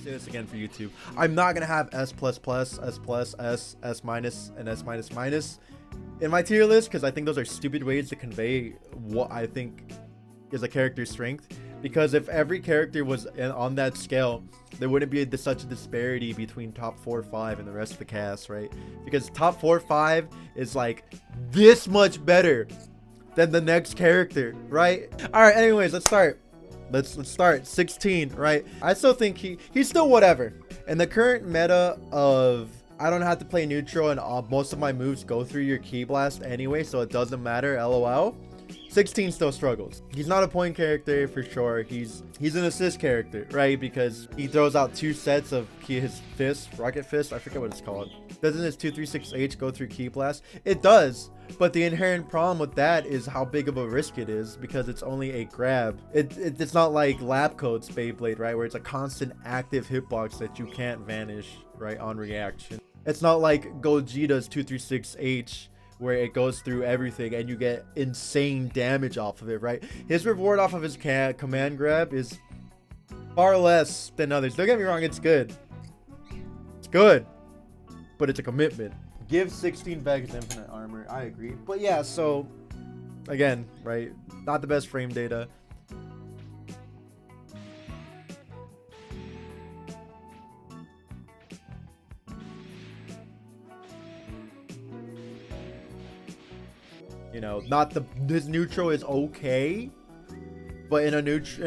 Say this again for YouTube. I'm not gonna have S++, S+, S minus, and S minus minus in my tier list because I think those are stupid ways to convey what I think is a character's strength. Because if every character was on that scale, there wouldn't be such a disparity between top 4 or 5 and the rest of the cast, right? Because top 4 or 5 is like this much better than the next character, right? All right, anyways, let's start. Let's start 16, right? I still think he's still whatever. And the current meta of I don't have to play neutral and most of my moves go through your ki blast anyway, so it doesn't matter, lol. 16 still struggles. He's not a point character for sure. He's an assist character, right? Because he throws out 2 sets of his fist, rocket fist, I forget what it's called. Doesn't his 236H go through ki blast? It does, but the inherent problem with that is how big of a risk it is because it's only a grab. It's not like Lab Coat's Beyblade, right? Where it's a constant active hitbox that you can't vanish, right, on reaction. It's not like Gogeta's 236H where it goes through everything and you get insane damage off of it, right? His reward off of his command grab is far less than others. Don't get me wrong, it's good. It's good, but it's a commitment. Give 16 Vegas infinite armor. I agree. But yeah, so again, right? Not the best frame data. You know, his neutral is okay, but in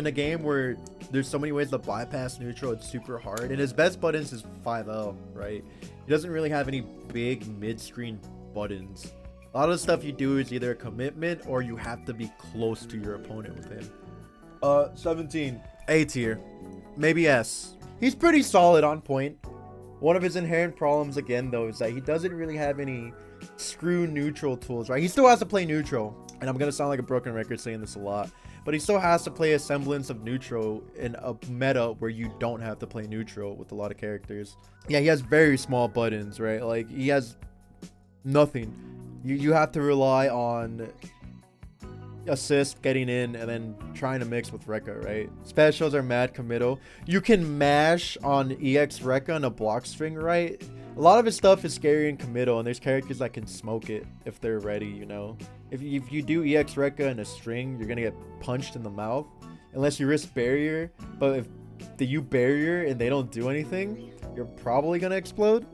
a game where there's so many ways to bypass neutral, it's super hard. And his best buttons is 5L, right? He doesn't really have any big mid-screen buttons. A lot of the stuff you do is either a commitment or you have to be close to your opponent with him. 17, A tier, maybe S. He's pretty solid on point. One of his inherent problems again though is that he doesn't really have any screw neutral tools, right? He still has to play neutral, and I'm gonna sound like a broken record saying this a lot, but he still has to play a semblance of neutral in a meta where you don't have to play neutral with a lot of characters. Yeah, he has very small buttons, right? Like he has nothing. You have to rely on assist, getting in, and then trying to mix with Rekka, right? Specials are mad committal. You can mash on EX Rekka on a block string, right? A lot of his stuff is scary and committal, and there's characters that can smoke it if they're ready, you know? If you do EX Rekka in a string, you're gonna get punched in the mouth unless you risk barrier. But if you barrier and they don't do anything, you're probably gonna explode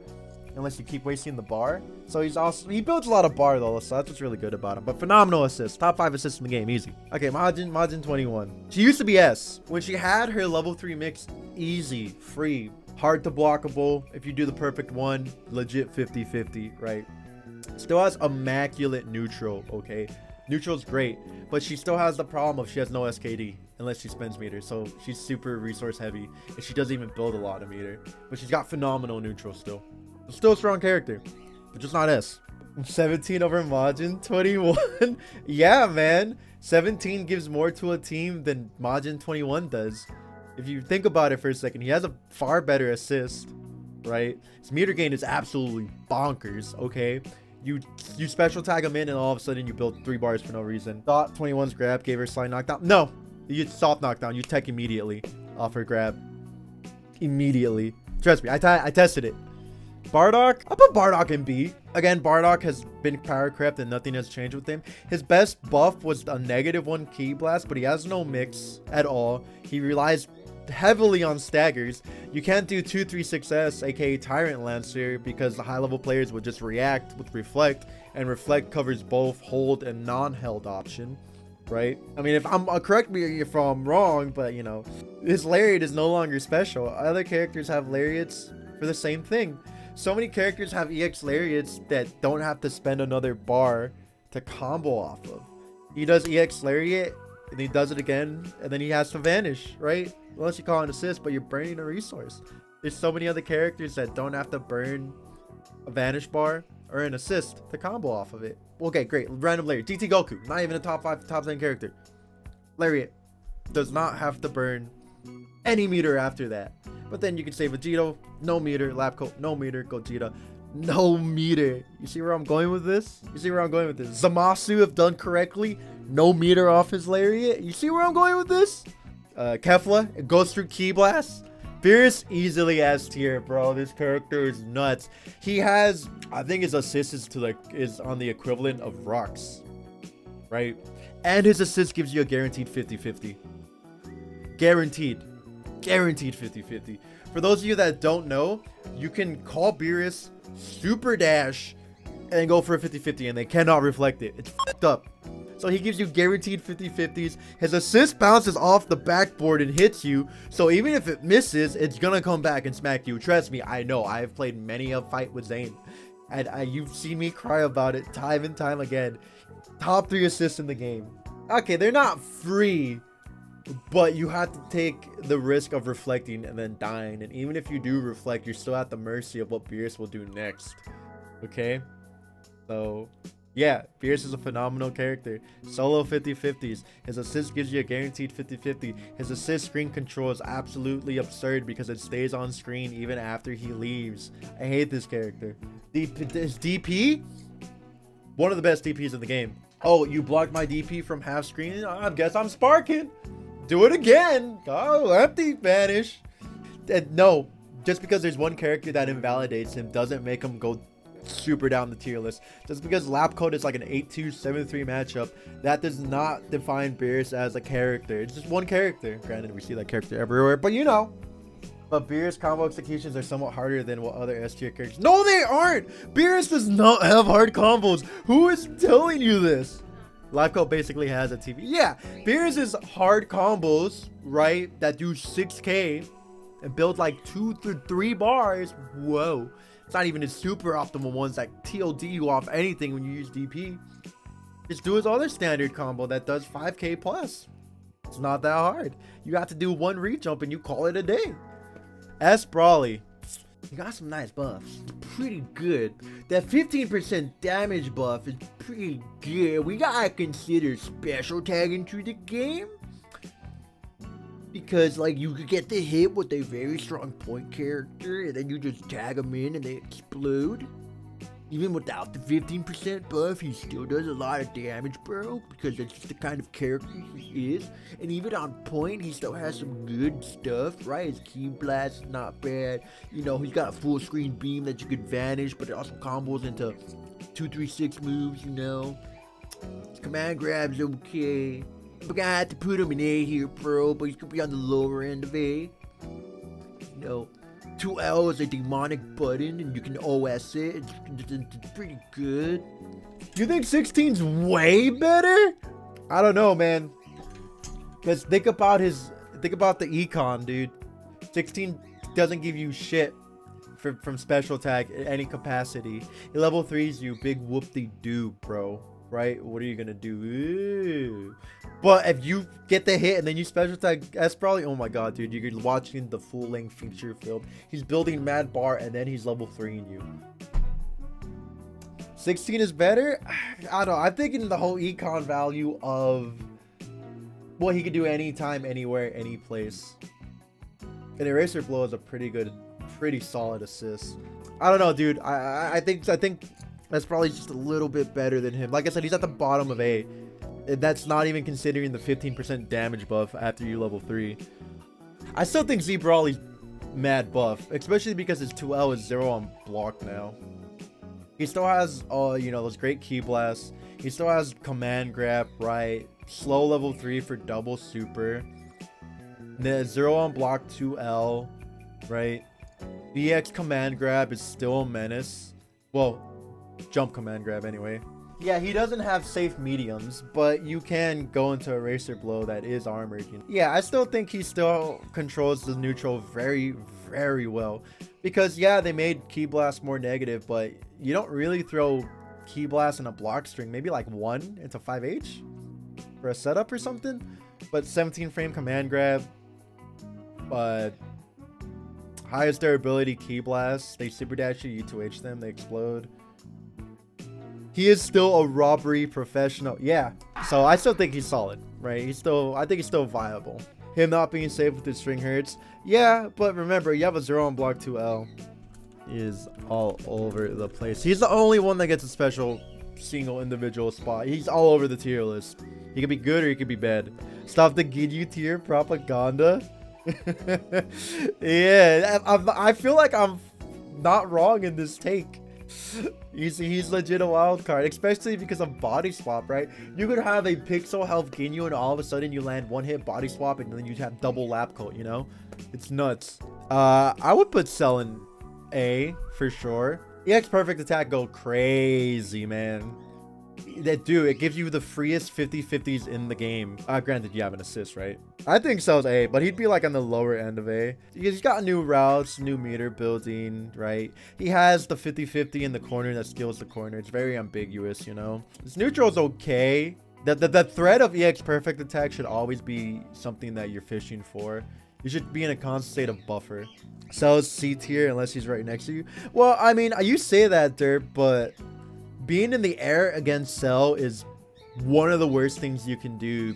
unless you keep wasting the bar. So he builds a lot of bar though, so that's what's really good about him. But phenomenal assists, top 5 assists in the game, easy. Okay, Majin 21. She used to be S. When she had her level 3 mix, easy, free, hard to blockable. If you do the perfect one, legit 50-50, right? Still has immaculate neutral, okay? Neutral's great, but she still has the problem of she has no SKD unless she spends meter. So she's super resource heavy and she doesn't even build a lot of meter, but she's got phenomenal neutral still. Still a strong character, but just not S. 17 over Majin 21. Yeah, man. 17 gives more to a team than Majin 21 does. If you think about it for a second, he has a far better assist, right? His meter gain is absolutely bonkers, okay? You special tag him in and all of a sudden you build 3 bars for no reason. Thought 21's grab gave her slide knockdown. No, you soft knockdown. You tech immediately off her grab. Immediately. Trust me, I tested it. Bardock, I put Bardock in B. Again, Bardock has been power crept and nothing has changed with him. His best buff was a -1 ki blast, but he has no mix at all. He relies heavily on staggers. You can't do 236S, aka Tyrant Lancer, because the high level players would just react with Reflect, and Reflect covers both hold and non-held option, right? I mean, if correct me if I'm wrong, but you know, his lariat is no longer special. Other characters have lariats for the same thing. So many characters have EX lariats that don't have to spend another bar to combo off of. He does EX lariat and he does it again and then he has to vanish, right? Unless you call an assist, but you're burning a resource. There's so many other characters that don't have to burn a vanish bar or an assist to combo off of it. Okay, great. Random lariat. DT Goku, not even a top 5, top 10 character. Lariat does not have to burn any meter after that. But then you can say Vegito, no meter. Lab Coat, no meter. Gogeta, no meter. You see where I'm going with this? You see where I'm going with this? Zamasu, if done correctly, no meter off his lariat. You see where I'm going with this? Kefla, it goes through ki blast. Beerus easily S tier, bro. This character is nuts. He has, I think his assist is on the equivalent of rocks, right? And his assist gives you a guaranteed 50-50. Guaranteed 50-50. For those of you that don't know, you can call Beerus, super dash, and go for a 50-50, and they cannot reflect it. It's fucked up. So he gives you guaranteed 50-50s. His assist bounces off the backboard and hits you. So even if it misses, it's gonna come back and smack you. Trust me, I know. I have played many a fight with Zane. And you've seen me cry about it time and time again. Top 3 assists in the game. Okay, they're not free, but you have to take the risk of reflecting and then dying. And even if you do reflect, you're still at the mercy of what Beerus will do next. Okay? So... yeah, Beerus is a phenomenal character. Solo 50-50s. His assist gives you a guaranteed 50-50. His assist screen control is absolutely absurd because it stays on screen even after he leaves. I hate this character. His DP? One of the best DPs in the game. Oh, you blocked my DP from half screen? I guess I'm sparking. Do it again. Oh, empty vanish. And no, just because there's one character that invalidates him doesn't make him go super down the tier list. Just because lap code is like an 8-2 7-3 matchup, that does not define Beerus as a character. It's just one character. Granted, we see that character everywhere, but you know. But Beerus combo executions are somewhat harder than what other S tier characters. No, they aren't. Beerus does not have hard combos. Who is telling you this? Life code basically has a TV. Yeah, Beerus is hard combos, right, that do 6k and build like 2 to 3 bars. Whoa. It's not even his super optimal ones that TLD you off anything when you use DP. Just do his other standard combo that does 5k plus. It's not that hard. You have to do one reach jump and you call it a day. S Brawly. You got some nice buffs. Pretty good. That 15% damage buff is pretty good. We gotta consider special tagging to the game. Because, like, you could get the hit with a very strong point character, and then you just tag them in and they explode. Even without the 15% buff, he still does a lot of damage, bro. Because that's just the kind of character he is. And even on point, he still has some good stuff, right? His Key Blast is not bad. You know, he's got a full screen beam that you could vanish, but it also combos into 2-3-6 moves, you know. His command grab's okay. We're gonna have to put him in A here, bro, but he's gonna be on the lower end of A. You know, 2L is a demonic button, and you can OS it. It's pretty good. You think 16's way better? I don't know, man. Cause think about the econ, dude. 16 doesn't give you shit from special tag in any capacity. It level 3s you big whoop-de-doo, bro. Right? What are you gonna do? Ooh. But if you get the hit and then you special tag S Brawly, oh my god, dude, you're watching the full-length feature film. He's building mad bar and then he's level 3ing you. 16 is better? I don't know. I'm thinking the whole econ value of what he could do anytime, anywhere, any place. And Eraser Blow is a pretty solid assist. I don't know, dude. I think that's probably just a little bit better than him. Like I said, he's at the bottom of A. That's not even considering the 15% damage buff after you level 3. I still think Z Brawly's mad buff, especially because his 2L is 0 on block now. He still has, you know, those great Key Blasts. He still has command grab, right? Slow level 3 for double super. The 0 on block 2L, right? BX command grab is still a menace. Well, jump command grab anyway. Yeah, he doesn't have safe mediums, but you can go into Eraser Blow that is armored. You know? Yeah, I still think he still controls the neutral very, very well. Because, yeah, they made Key Blast more negative, but you don't really throw Key Blast in a block string. Maybe like 1 into 5H for a setup or something. But 17 frame command grab. But highest durability Key Blast. They super dash you 2H them, they explode. He is still a robbery professional. Yeah. So I still think he's solid, right? I think he's still viable. Him not being safe with his string hurts. Yeah, but remember, you have a 0 on block 2L. He is all over the place. He's the only one that gets a special single individual spot. He's all over the tier list. He could be good or he could be bad. Stop the Ginyu tier propaganda. Yeah, I feel like I'm not wrong in this take. He's legit a wild card, especially because of body swap, right? You could have a pixel health Ginyu and all of a sudden you land one hit body swap and then you have double lap coat, you know? It's nuts. I would put Cell in A for sure. EX perfect attack go crazy, man. That dude, it gives you the freest 50-50s in the game. Granted, you have an assist, right? I think Cell's A, but he'd be like on the lower end of A. He's got new routes, new meter building, right? He has the 50-50 in the corner that steals the corner. It's very ambiguous, you know? His neutral's okay. The threat of EX perfect attack should always be something that you're fishing for. You should be in a constant state of buffer. Cell's C tier unless he's right next to you. Well, I mean, you say that, Dirt, but being in the air against Cell is one of the worst things you can do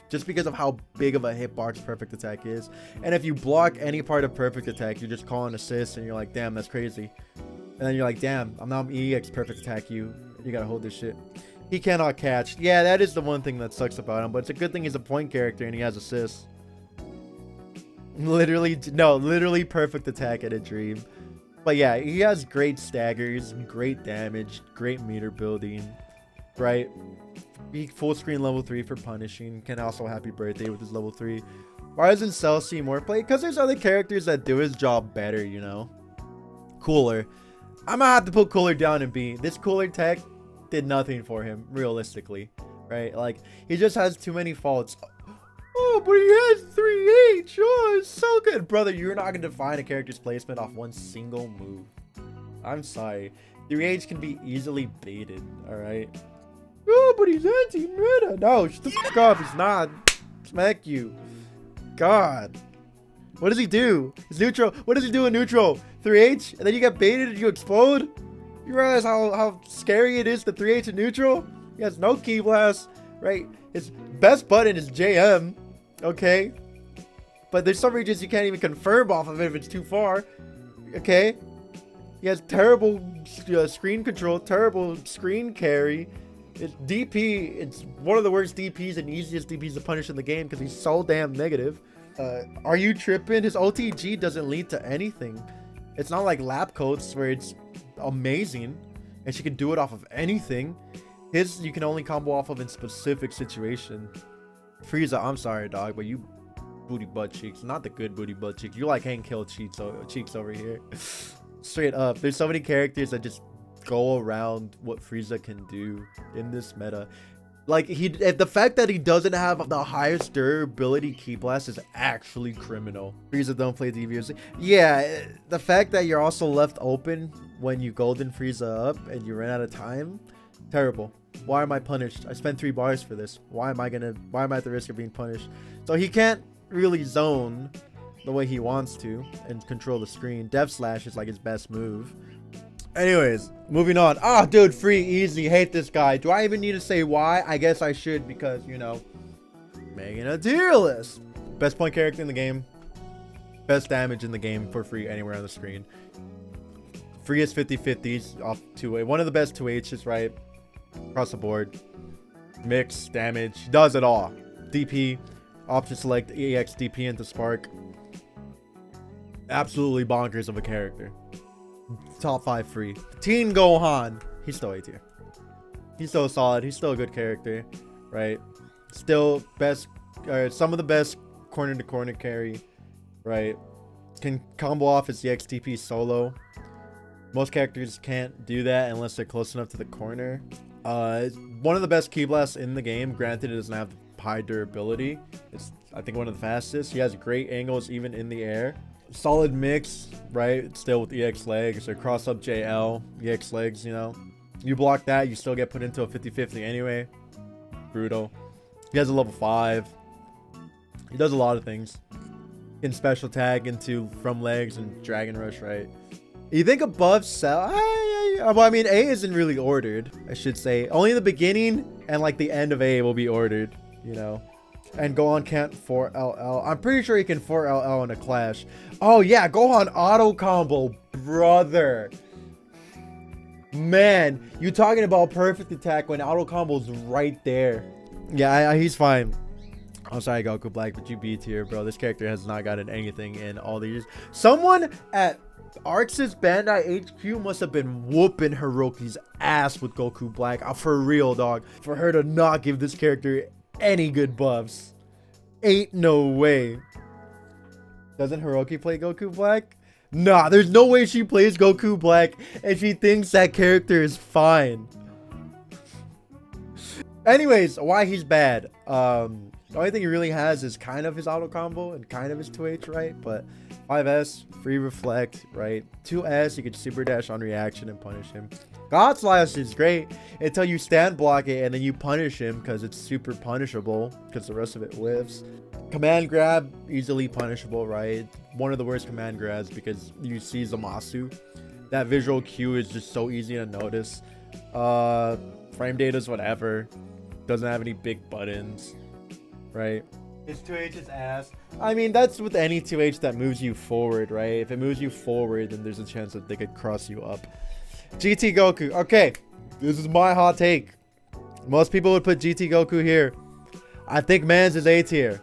just because of how big of a hitbox perfect attack is. And if you block any part of perfect attack, you just call an assist and you're like, damn, that's crazy. And then you're like, damn, I'm now EX perfect attack you. You gotta hold this shit. He cannot catch. Yeah, that is the one thing that sucks about him, but it's a good thing he's a point character and he has assists. Literally perfect attack at a dream. But yeah, he has great staggers, great damage, great meter building, right? He full screen level 3 for punishing. Can also happy birthday with his level 3. Why doesn't Cell see more play? Because there's other characters that do his job better, you know? Cooler. I'm gonna have to put Cooler down in B. This Cooler tech did nothing for him, realistically, right? Like, he just has too many faults. Oh, but he has 3H. Oh, it's so good. Brother, you're not going to define a character's placement off one single move. I'm sorry. 3H can be easily baited, alright? Oh, but he's anti-meta. No, shut the fuck up. He's not. Smack you. God. What does he do? He's neutral. What does he do in neutral? 3H? And then you get baited and you explode? You realize how scary it is to 3H in neutral? He has no key blast, right? His best button is JM. Okay, but there's some regions you can't even confirm off of it if it's too far. Okay, he has terrible screen control, terrible screen carry. It's DP. It's one of the worst DPs and easiest DPs to punish in the game because he's so damn negative. Are you tripping? His OTG doesn't lead to anything. It's not like lap coats where it's amazing and she can do it off of anything. His you can only combo off of in specific situation. Frieza, I'm sorry, dog, but you booty butt cheeks, not the good booty butt cheeks. You like Hank Hill cheeks over here. Straight up, there's so many characters that just go around what Frieza can do in this meta. Like the fact that he doesn't have the highest durability key blast is actually criminal. Frieza don't play DBFZ. Yeah, the fact that you're also left open when you golden Frieza up and you run out of time, terrible. Why am I punished? I spent 3 bars for this. Why am I at the risk of being punished? So he can't really zone the way he wants to and control the screen. Dev Slash is like his best move. Anyways, moving on. Ah, dude, free, easy. Hate this guy. Do I even need to say why? I guess I should because, you know, making a tier list. Best point character in the game. Best damage in the game for free anywhere on the screen. Freest 50-50s off 2A. One of the best 2Hs, right? Across the board. Mix, damage. Does it all. DP. Option select EX DP into Spark. Absolutely bonkers of a character. Top 5 free. Tien Gohan. He's still A tier. He's still solid. He's still a good character. Right? Still best. Some of the best corner to corner carry. Right? Can combo off his EX DP solo. Most characters can't do that unless they're close enough to the corner. One of the best key blasts in the game. Granted, it doesn't have high durability. It's, I think, one of the fastest. He has great angles even in the air. Solid mix, right? Still with EX legs or cross up JL, EX legs, you know. You block that, you still get put into a 50-50 anyway. Brutal. He has a level 5. He does a lot of things. Can special tag into from legs and Dragon Rush, right? You think above Cell? Well, I mean, A isn't really ordered, I should say. Only the beginning and like the end of A will be ordered, you know. And Gohan can't 4LL. I'm pretty sure he can 4LL in a clash. Oh yeah, Gohan auto combo, brother. Man, you talking about perfect attack when auto combo's right there. Yeah, he's fine. I'm sorry, Goku Black, but you B tier, bro. This character has not gotten anything in all these years. Someone at Arxis Bandai HQ must have been whooping Hiroki's ass with Goku Black. For real, dog. For her to not give this character any good buffs. Ain't no way. Doesn't Hiroki play Goku Black? Nah, there's no way she plays Goku Black and she thinks that character is fine. Anyways, why he's bad. The only thing he really has is kind of his auto combo and kind of his 2H, right? But 5S, free reflect, right? 2S, you can super dash on reaction and punish him. God Slash is great until you stand block it and then you punish him because it's super punishable because the rest of it whiffs. Command grab, easily punishable, right? One of the worst command grabs because you see Zamasu. That visual cue is just so easy to notice. Frame data's whatever. Doesn't have any big buttons, right? His 2H is ass. I mean, that's with any 2H that moves you forward, right? If it moves you forward, then there's a chance that they could cross you up. GT Goku. Okay, this is my hot take. Most people would put GT Goku here. I think Mans is A tier.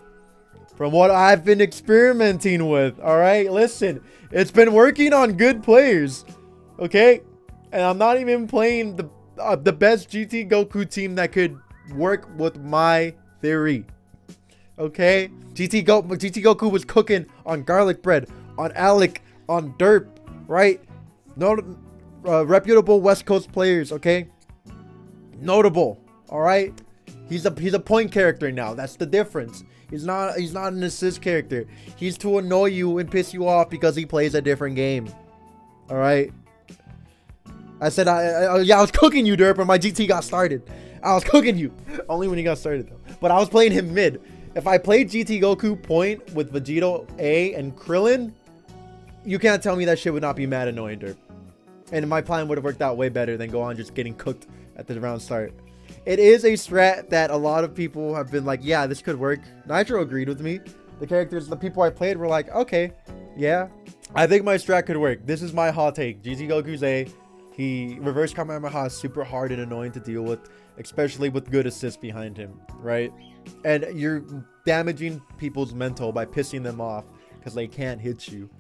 From what I've been experimenting with, all right? Listen, it's been working on good players, okay? And I'm not even playing the best GT Goku team that could work with my theory. Okay, GT Goku was cooking on garlic bread, on Alec, on Derp, right? No, reputable West Coast players. Okay, notable. All right, he's a point character now. That's the difference. He's not an assist character. He's to annoy you and piss you off because he plays a different game. All right. I said yeah, I was cooking you, Derp, and my GT got started. I was cooking you. Only when he got started, though. But I was playing him mid. If I played GT Goku point with Vegito A and Krillin, you can't tell me that shit would not be mad annoying, Derp. And my plan would have worked out way better than Gohan just getting cooked at the round start. It is a strat that a lot of people have been like, yeah, this could work. Nitro agreed with me. The people I played were like, okay, yeah, I think my strat could work. This is my hot take. GT Goku's A. He reverse Kamehameha is super hard and annoying to deal with, especially with good assists behind him, right? And you're damaging people's mental by pissing them off because they can't hit you.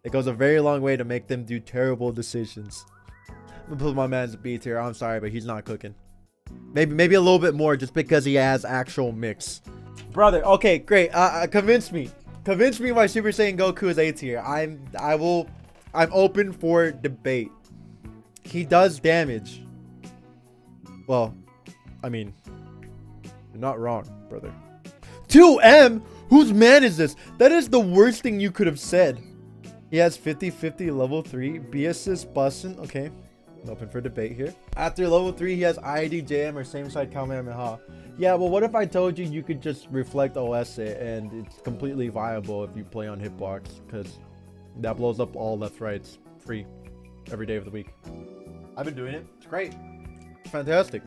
It goes a very long way to make them do terrible decisions. I'm gonna put my man's B tier. I'm sorry, but he's not cooking. Maybe a little bit more just because he has actual mix. Brother, okay, great. Convince me why Super Saiyan Goku is A tier. I'm open for debate. He does damage. Well, I mean, you're not wrong, brother. 2M? Whose man is this? That is the worst thing you could have said. He has 50-50 level 3. B assist bussin'. Okay. Open for debate here. After level 3, he has IDJM or same side Kamehameha. Yeah, well, what if I told you could just reflect OS it and it's completely viable if you play on hitbox? Because that blows up all left rights free every day of the week. I've been doing it. It's great. It's fantastic.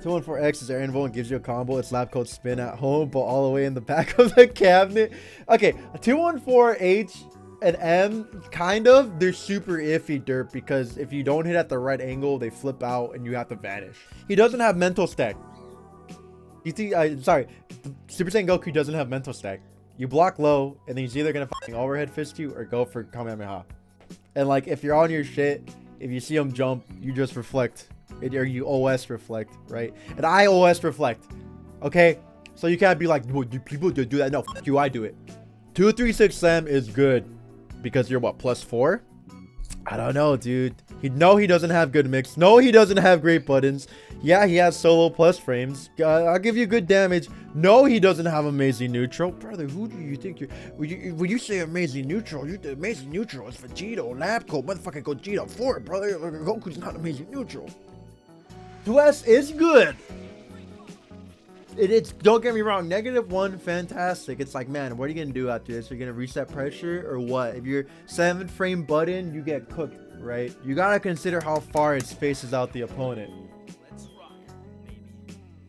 214X is air invo and gives you a combo. It's lab code spin at home, but all the way in the back of the cabinet. Okay, 214H and M, kind of, they're super iffy, Derp, because if you don't hit at the right angle, they flip out and you have to vanish. He doesn't have mental stack. Super Saiyan Goku doesn't have mental stack. You block low, and then he's either gonna fucking overhead fist you or go for Kamehameha. And like, if you're on your shit, if you see him jump, you just reflect. Or you OS reflect, right? And I OS reflect, okay? So you can't be like, well, do people do that? No, fuck you, I do it. 236M is good because you're what, +4? I don't know, dude. No, he doesn't have good mix. No, he doesn't have great buttons. Yeah, he has solo plus frames. I'll give you good damage. No, he doesn't have amazing neutral. Brother, who do you think you're... When you say amazing neutral, the amazing neutral is Vegito, lab code, motherfucking Gogeta 4, brother. Goku's not amazing neutral. 2S is good. It's, don't get me wrong, -1, fantastic. It's like, man, what are you gonna do after this? You're gonna reset pressure or what? If you're 7-frame button, you get cooked, right? You gotta consider how far it spaces out the opponent.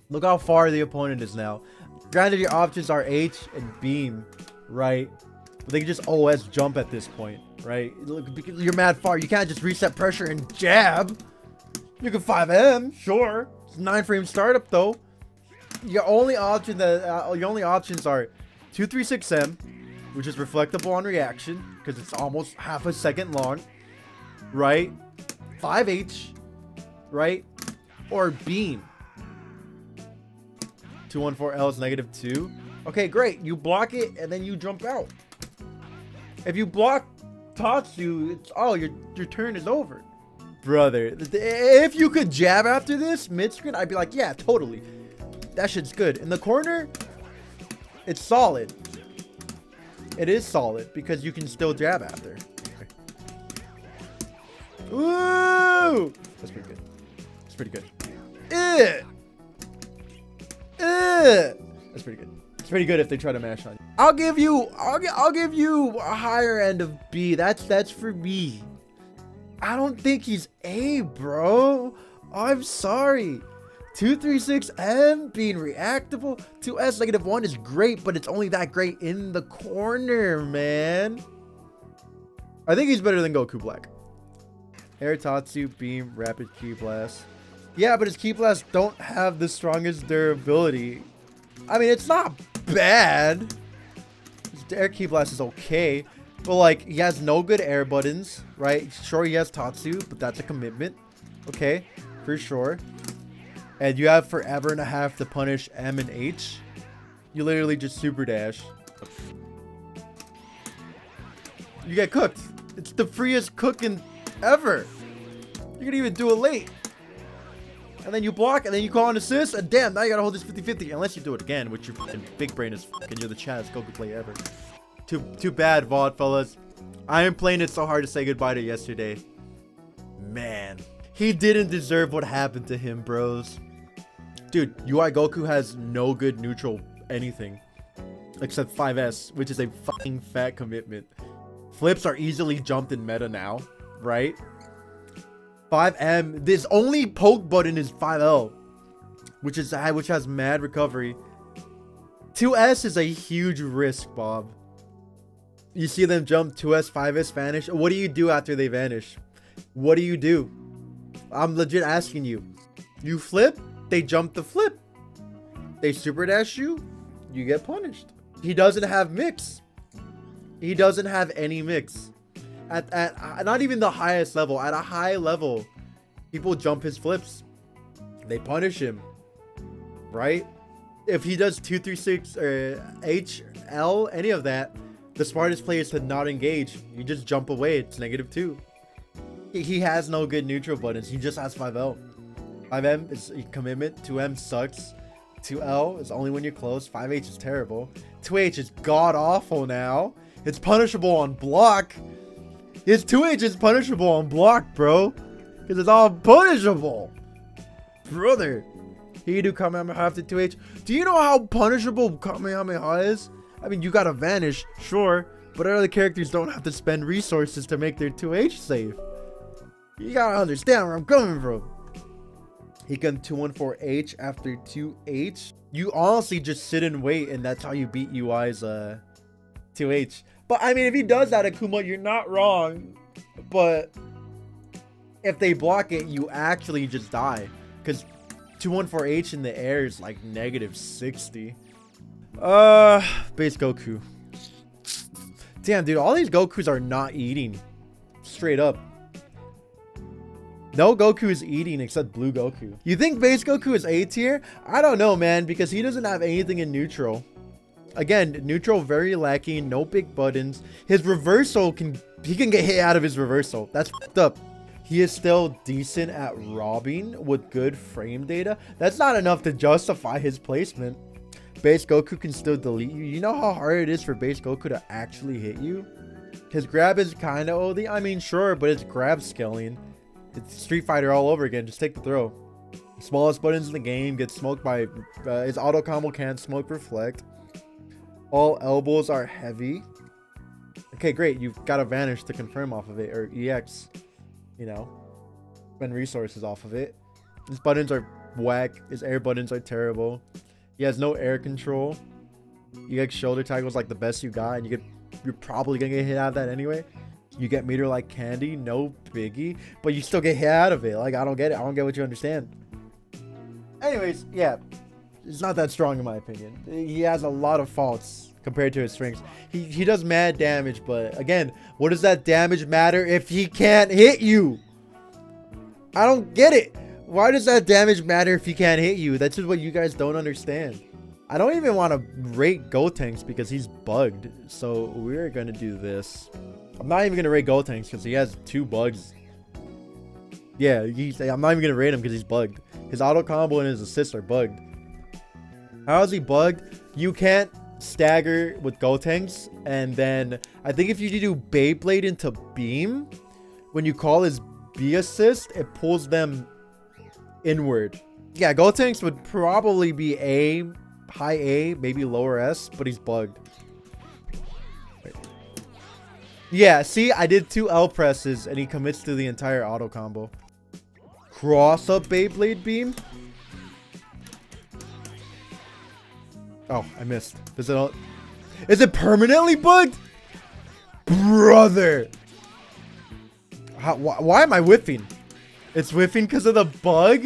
Look how far the opponent is now. Granted, your options are H and beam, right? But they can just OS jump at this point, right? Look, you're mad far. You can't just reset pressure and jab. You can 5M, sure. It's 9-frame startup though. your only options are 236M, which is reflectable on reaction because it's almost half a second long, right? 5H, right? Or beam. 214L is -2. Okay, great. You block it and then you jump out. If you block Tatsu, it's your turn is over. Brother, if you could jab after this mid-screen, I'd be like, yeah, totally. That shit's good. In the corner, it's solid. It is solid because you can still jab after. Ooh! That's pretty good. That's pretty good. That's pretty good. It's pretty good if they try to mash on you. I'll give you a higher end of B. That's for me. I don't think he's A, bro. I'm sorry. 236M being reactable. 2S -1 is great, but it's only that great in the corner, man. I think he's better than Goku Black. Air Tatsu, beam, rapid ki blast. Yeah, but his ki blasts don't have the strongest durability. I mean, it's not bad. His air ki blast is okay. But, like, he has no good air buttons, right? Sure, he has Tatsu, but that's a commitment. Okay, for sure. And you have forever and a half to punish M and H. You literally just super dash. You get cooked. It's the freest cooking ever. You can even do it late. And then you block, and then you call an assist, and damn, now you gotta hold this 50-50. Unless you do it again, which your fucking big brain is fucking, you're the chattest Goku player ever. Too bad, VOD fellas. I am playing it so hard to say goodbye to yesterday. Man, he didn't deserve what happened to him, bros. Dude, UI Goku has no good neutral anything. Except 5S, which is a fucking fat commitment. Flips are easily jumped in meta now, right? 5M, this only poke button is 5L. Which has mad recovery. 2S is a huge risk, Bob. You see them jump 2S, 5S vanish. What do you do after they vanish? What do you do? I'm legit asking you. You flip, they jump the flip. They super dash you, you get punished. He doesn't have mix. He doesn't have any mix. At not even the highest level. At a high level, people jump his flips. They punish him. Right? If he does 236 or HL, any of that, the smartest play is to not engage. You just jump away. It's -2. He has no good neutral buttons. He just has 5L. 5M is a commitment. 2M sucks. 2L is only when you're close. 5H is terrible. 2H is god awful now. It's punishable on block. His 2H is punishable on block, bro. Because it's all punishable. Brother. He do Kamehameha after 2H. Do you know how punishable Kamehameha is? I mean, you gotta vanish, sure, but other characters don't have to spend resources to make their 2H safe. You gotta understand where I'm coming from. He can 214H after 2H. You honestly just sit and wait, and that's how you beat UI's 2H. But I mean, if he does that, Akuma, you're not wrong. But if they block it, you actually just die. Because 214H in the air is like -60. Base Goku. Damn, dude, all these Gokus are not eating. Straight up. No Goku is eating except Blue Goku. You think base Goku is A tier? I don't know, man, because he doesn't have anything in neutral. Again, neutral very lacking, no big buttons. His reversal he can get hit out of his reversal. That's fucked up. He is still decent at robbing with good frame data. That's not enough to justify his placement. Base Goku can still delete you. You know how hard it is for base Goku to actually hit you? His grab is kind of OD. I mean, sure, but it's grab scaling. It's Street Fighter all over again. Just take the throw. Smallest buttons in the game get smoked by... his auto combo can't smoke reflect. All elbows are heavy. Okay, great. You've got to vanish to confirm off of it. Or EX. You know. Spend resources off of it. His buttons are whack. His air buttons are terrible. He has no air control. EX shoulder tackle is like the best you got. And you're probably going to get hit out of that anyway. You get meter like candy. No biggie. But you still get hit out of it. Like, I don't get it. I don't get what you understand. Anyways, yeah. It's not that strong in my opinion. He has a lot of faults compared to his strengths. He does mad damage, but again, what does that damage matter if he can't hit you? I don't get it. Why does that damage matter if he can't hit you? That's just what you guys don't understand. I don't even want to rate Gotenks because he's bugged. So we're going to do this. I'm not even going to rate Gotenks because he has 2 bugs. Yeah, I'm not even going to rate him because he's bugged. His auto combo and his assists are bugged. How is he bugged? You can't stagger with Gotenks. And then I think if you do Beyblade into Beam, when you call his B assist, it pulls them inward. Yeah, Gotenks would probably be A, high A, maybe lower S, but he's bugged. Wait. Yeah, see, I did 2 L presses and he commits to the entire auto combo. Cross up Beyblade beam. Oh, I missed. Does it all... Is it permanently bugged? Brother. Why am I whiffing? It's whiffing because of the bug?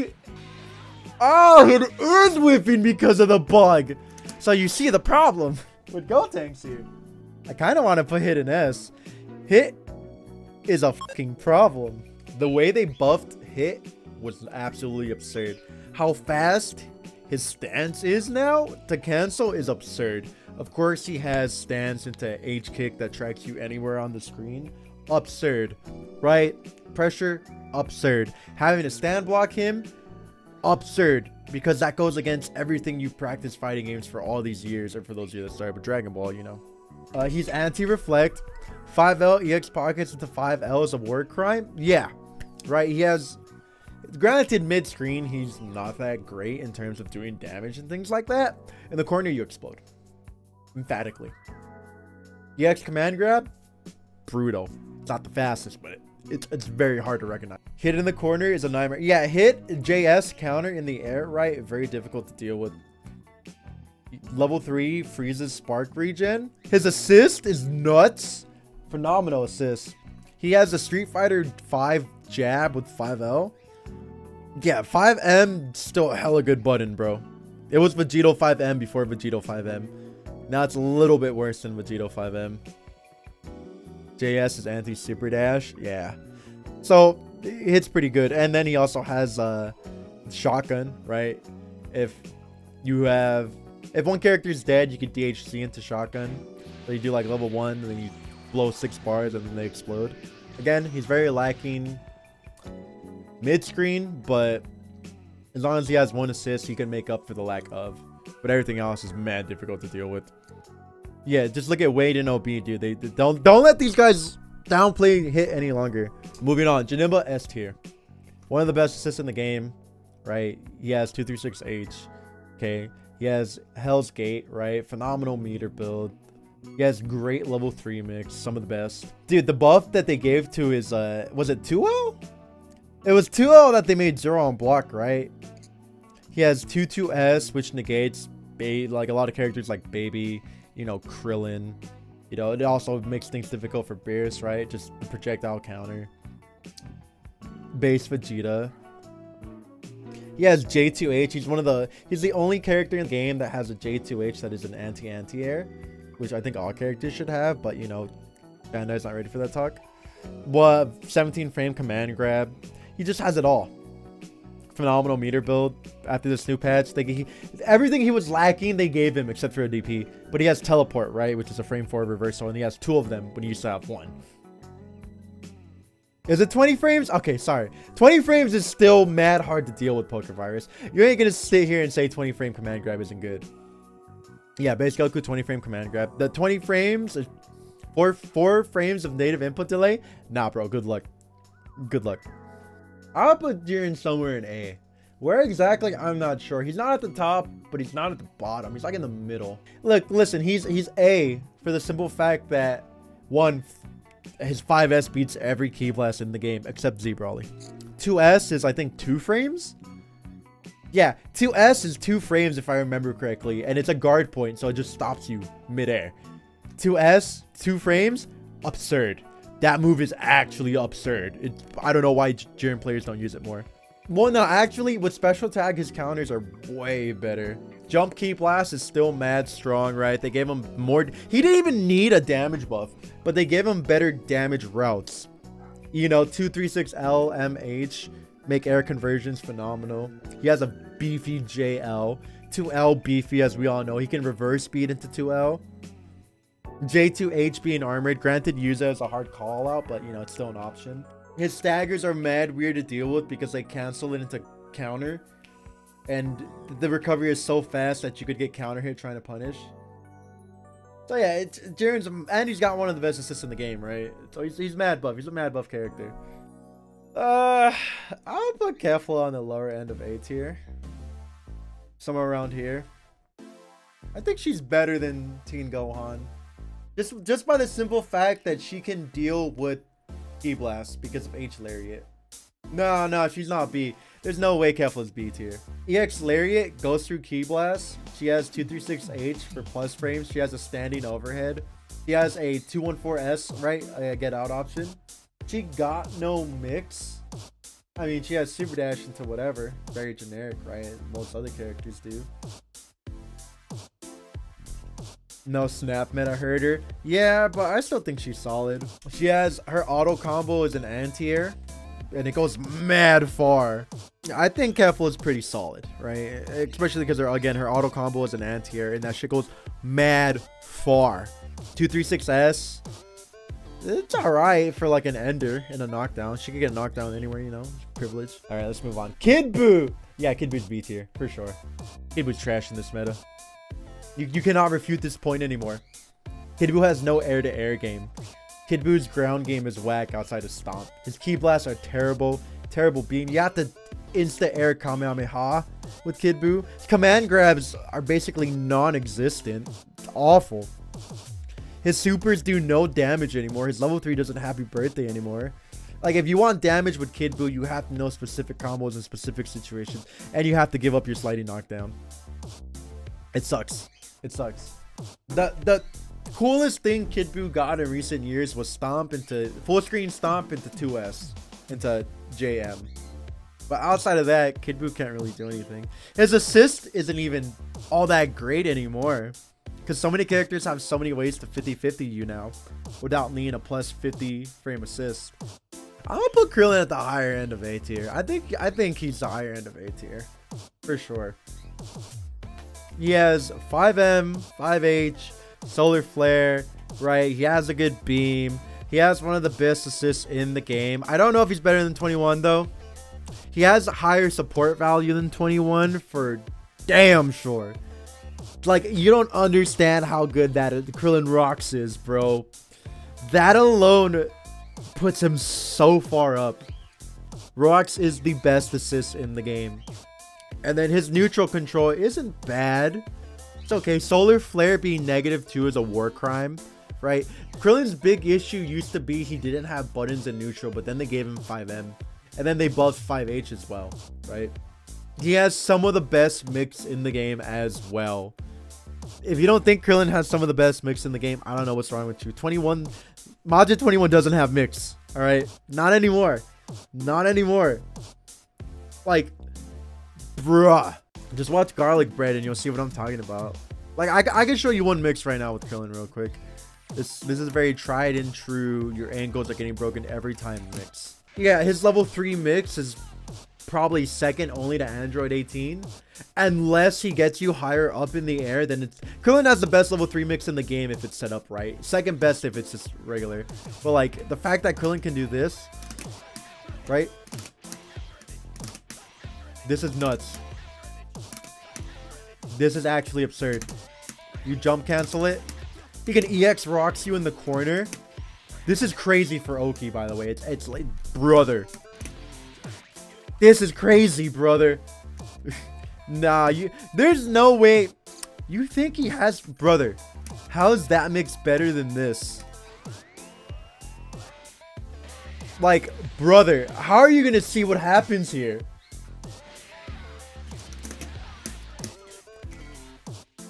Oh, it is whiffing because of the bug. So you see the problem with Gotenks here. I kind of want to put hit in S. Hit is a fucking problem. The way they buffed hit was absolutely absurd. How fast his stance is now to cancel is absurd. Of course, he has stance into H kick that tracks you anywhere on the screen. Absurd, right? Pressure, absurd. Having to stand block him, absurd, because that goes against everything you practice fighting games for all these years, or for those of you that started with Dragon Ball, you know. He's anti-reflect. 5L EX pockets into 5L is a war crime. Yeah, right. He has, granted, mid-screen he's not that great in terms of doing damage and things like that. In the corner you explode emphatically. EX command grab, brutal. It's not the fastest, but it's very hard to recognize. Hit in the corner is a nightmare. Yeah, hit JS counter in the air, right? Very difficult to deal with. Level 3 Frieza's spark regen. His assist is nuts. Phenomenal assist. He has a Street Fighter 5 jab with 5L. Yeah, 5M still a hella good button, bro. It was Vegito 5M before Vegito 5M. Now it's a little bit worse than Vegito 5M. JS is anti-super dash. Yeah. So it hits pretty good. And then he also has shotgun, right? If one character is dead, you can DHC into shotgun. So you do like level 1, and then you blow 6 bars, and then they explode. Again, he's very lacking mid-screen, but as long as he has 1 assist, he can make up for the lack of. But everything else is mad difficult to deal with. Yeah, just look at Wade and OB, dude. They don't let these guys downplay hit any longer. Moving on, Janemba S tier. One of the best assists in the game, right? He has 236H. Okay. He has Hell's Gate, right? Phenomenal meter build. He has great level 3 mix, some of the best. Dude, the buff that they gave to his was it 2L? It was 2L that they made 0 on block, right? He has 2-2S, which negates like a lot of characters like Baby, you know, Krillin. You know, it also makes things difficult for Beerus, right? Just the projectile counter. Base Vegeta. He has J2H. He's the only character in the game that has a J2H that is an anti-air, which I think all characters should have, but you know, Bandai's not ready for that talk. Well, 17 frame command grab. He just has it all. Phenomenal meter build. After this new patch, everything he was lacking, they gave him except for a DP. But he has teleport, right? Which is a frame 4 reversal, and he has 2 of them when you used to have 1. Is it 20 frames? Okay, sorry. 20 frames is still mad hard to deal with, Poker Virus. You ain't gonna sit here and say 20 frame command grab isn't good. Yeah, base Goku 20 frame command grab. The 20 frames is 4 frames of native input delay. Nah, bro. Good luck. Good luck. I'll put Jiren somewhere in A. Where exactly, I'm not sure. He's not at the top, but he's not at the bottom. He's like in the middle. Look, listen, he's A for the simple fact that, 1, his 5S beats every Ki Blast in the game except Z Brawly. 2S is, I think, 2 frames? Yeah, 2S is 2 frames if I remember correctly, and it's a guard point, so it just stops you midair. 2S, 2 frames? Absurd. That move is actually absurd. I don't know why Jiren players don't use it more. Well, no, actually, with special tag, his counters are way better. jump key blast is still mad strong, right? They gave him more. He didn't even need a damage buff, but they gave him better damage routes. You know, 236L, MH, make air conversions phenomenal. He has a beefy JL. 2L beefy, as we all know. He can reverse speed into 2L. J2H being armored. Granted, use it as a hard call out, but, you know, it's still an option. His staggers are mad weird to deal with because they cancel it into counter. And the recovery is so fast that you could get counter hit trying to punish. So yeah, it's Jiren's, and he's got one of the best assists in the game, right? So he's mad buff. He's a mad buff character. I'll put Kefla on the lower end of A tier. Somewhere around here. I think she's better than Tien Gohan. Just by the simple fact that she can deal with Ki Blast because of H Lariat. No, she's not B. There's no way Kefla's B tier. EX Lariat goes through Ki Blast. She has 236H for plus frames. She has a standing overhead. She has a 214S, right? A get out option. She got no mix. I mean, she has super dash into whatever. Very generic, right? Most other characters do. No snap meta herder. Yeah, but I still think she's solid. She has her auto combo is an anti-air, and it goes mad far. I think Kefla is pretty solid, right? Especially because her auto combo is an anti-air, and that shit goes mad far. 236S. It's alright for like an ender and a knockdown. She could get knocked down anywhere, you know. Privilege. Alright, let's move on. Kid Buu! Yeah, Kid Buu's B tier, for sure. Kid Buu's trash in this meta. You cannot refute this point anymore. Kid Buu has no air-to-air game. Kid Buu's ground game is whack outside of Stomp. His Ki Blasts are terrible. Terrible beam. You have to insta-air Kamehameha with Kid Buu. His command grabs are basically non-existent. It's awful. His supers do no damage anymore. His level 3 doesn't happy birthday anymore. Like, if you want damage with Kid Buu, you have to know specific combos in specific situations. And you have to give up your sliding knockdown. It sucks. It sucks. The coolest thing Kid Buu got in recent years was stomp into full screen stomp into 2S into JM. But outside of that, Kid Buu can't really do anything. His assist isn't even all that great anymore. Because so many characters have so many ways to 50-50 you now without needing a plus 50 frame assist. I'm gonna put Krillin at the higher end of A tier. I think he's the higher end of A tier. For sure. He has 5M, 5H, Solar Flare, right? He has a good beam. He has one of the best assists in the game. I don't know if he's better than 21 though. He has a higher support value than 21 for damn sure. Like, you don't understand how good that Krillin Rocks is, bro. That alone puts him so far up. Rocks is the best assist in the game. And then his neutral control isn't bad. It's okay. Solar Flare being -2 is a war crime, right? Krillin's big issue used to be he didn't have buttons in neutral, but then they gave him 5M. And then they buffed 5H as well, right? He has some of the best mix in the game as well. If you don't think Krillin has some of the best mix in the game, I don't know what's wrong with you. 21, Majin 21 doesn't have mix, all right? Not anymore. Not anymore. Like, bruh. Just watch Garlic Bread and you'll see what I'm talking about. Like, I can show you one mix right now with Krillin real quick. This is very tried and true. Your angles are getting broken every time mix. Yeah, his level 3 mix is probably second only to Android 18, unless he gets you higher up in the air. Then it's Krillin has the best level 3 mix in the game if it's set up right. Second best if it's just regular. But like the fact that Krillin can do this, right? This is nuts. This is actually absurd. You jump cancel it. He can EX rocks you in the corner. This is crazy for Oki, by the way. It's like, brother. This is crazy, brother. Nah, there's no way. You think he has, brother? How is that mix better than this? Like, brother, how are you gonna see what happens here?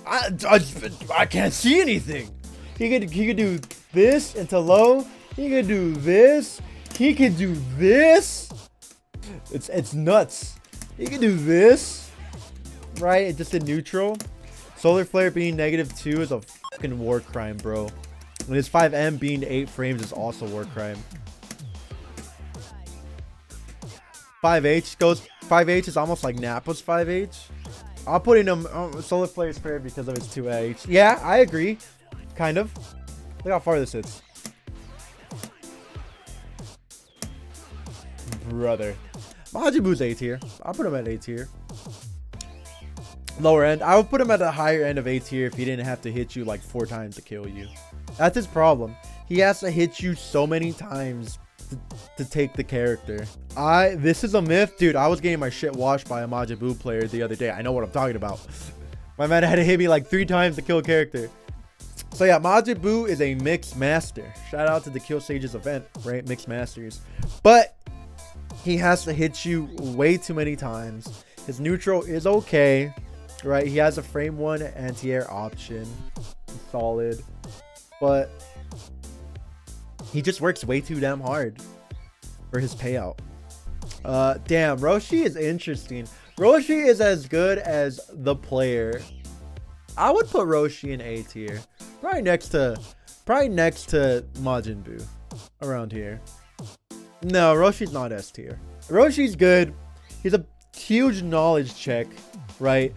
I can't see anything. He could do this into low. He could do this. He could do this. It's nuts. He can do this, right? Just in neutral. Solar Flare being -2 is a fucking war crime, bro. And his 5M being 8 frames is also war crime. 5H is almost like Nappa's 5H. I'm putting him Solar Flare is fair because of his 2H. Yeah, I agree. Kind of. Look how far this hits. Brother. Majin Buu's A tier. I'll put him at A tier. Lower end. I would put him at the higher end of A tier if he didn't have to hit you like 4 times to kill you. That's his problem. He has to hit you so many times to take the character. This is a myth, dude. I was getting my shit washed by a Majin Buu player the other day. I know what I'm talking about. My man had to hit me like 3 times to kill a character. So yeah, Majin Buu is a mixed master. Shout out to the Kill Sages event, right? Mixed masters. But he has to hit you way too many times. His neutral is okay, right? He has a frame 1 anti-air option. Solid. But he just works way too damn hard for his payout. Damn, Roshi is interesting. Roshi is as good as the player. I would put Roshi in A tier. Probably next to Majin Buu. Around here. No, Roshi's not S tier. Roshi's good. He's a huge knowledge check, right?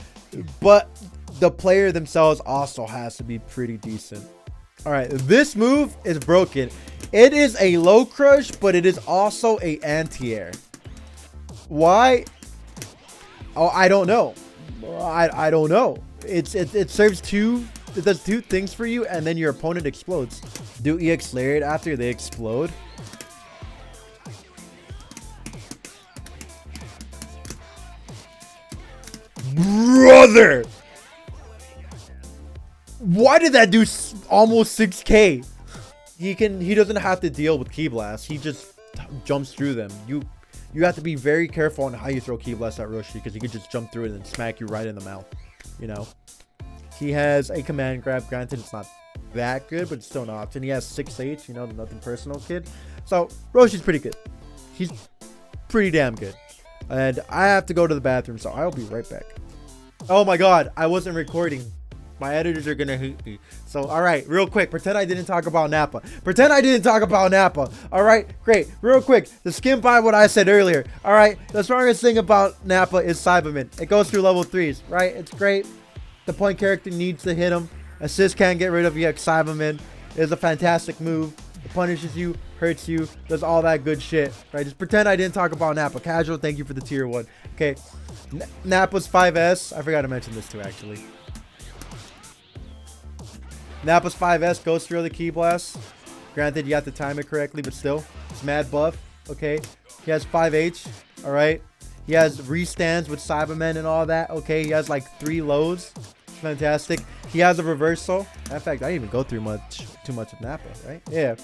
But the player themselves also has to be pretty decent. All right, this move is broken. It is a low crush, but it is also a anti-air. Why? Oh, I don't know. I don't know. It serves it does 2 things for you, and then your opponent explodes. Do EX Lariat after they explode. Brother! Why did that do almost 6k? He doesn't have to deal with Ki Blast. He just jumps through them. You have to be very careful on how you throw Ki Blast at Roshi, because he could just jump through it and smack you right in the mouth. You know? He has a command grab. Granted, it's not that good, but it's still an option. He has 6H, you know, nothing personal kid. So Roshi's pretty good. He's pretty damn good. And I have to go to the bathroom, so I'll be right back. Oh my god, I wasn't recording. My editors are gonna hate me. So, all right, real quick, pretend I didn't talk about Nappa. Pretend I didn't talk about Nappa. All right, great. Real quick, to skim by what I said earlier. All right, the strongest thing about Nappa is Cyberman. It goes through level 3s, right? It's great. The point character needs to hit him. Assist can't get rid of EX Cyberman. It is a fantastic move. It punishes you, hurts you, does all that good shit, right? Just pretend I didn't talk about Nappa. Casual, thank you for the tier 1. Okay, Nappa's 5S. I forgot to mention this too, actually. Nappa's 5S goes through the Ki Blast. Granted, you have to time it correctly, but still, it's mad buff. Okay, he has 5H. All right, he has restands with Cybermen and all that. Okay, he has like 3 lows. Fantastic. He has a reversal. In fact, I didn't even go through too much of Nappa, right? Yeah.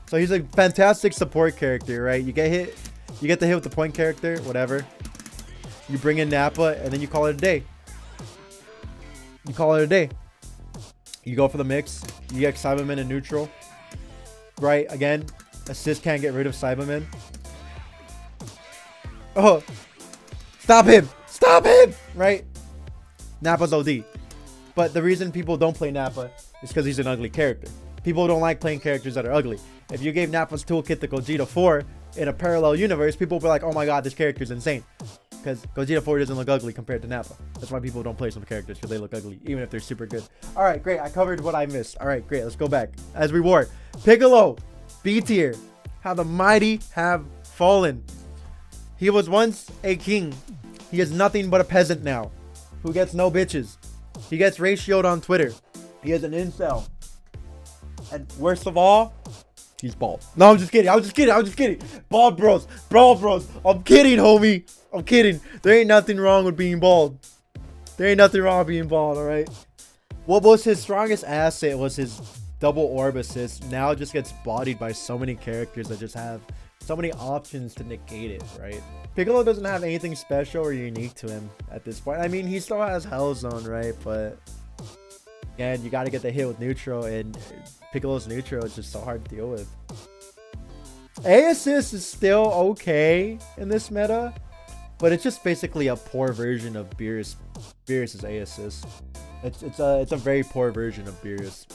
So he's a fantastic support character, right? You get hit, you get the hit with the point character, whatever. You bring in Nappa, and then you call it a day. You call it a day. You go for the mix. You get Cyberman in neutral. Right, again, assist can't get rid of Cyberman. Oh, stop him! Stop him! Right? Nappa's OD. But the reason people don't play Nappa is because he's an ugly character. People don't like playing characters that are ugly. If you gave Nappa's toolkit to Gogeta 4 in a parallel universe, people would be like, oh my god, this character's insane. Because Gogeta 4 doesn't look ugly compared to Nappa. That's why people don't play some characters, because they look ugly, even if they're super good. Alright, great. I covered what I missed. Alright, great. Let's go back. As we were. Piccolo, B tier. How the mighty have fallen. He was once a king. He is nothing but a peasant now, who gets no bitches. He gets ratioed on Twitter. He is an incel. And worst of all, he's bald. No, I'm just kidding. I'm just kidding. I'm just kidding. Bald bros. Bald bros. I'm kidding, homie. I'm kidding. There ain't nothing wrong with being bald. There ain't nothing wrong with being bald, alright? What was his strongest asset was his double orb assist. Now it just gets bodied by so many characters that just have so many options to negate it, right? Piccolo doesn't have anything special or unique to him at this point. I mean, he still has Hell Zone, right? But again, you got to get the hit with neutral, and Piccolo's neutral is just so hard to deal with. A assist is still okay in this meta, but it's just basically a poor version of Beerus's A assist. It's a very poor version of Beerus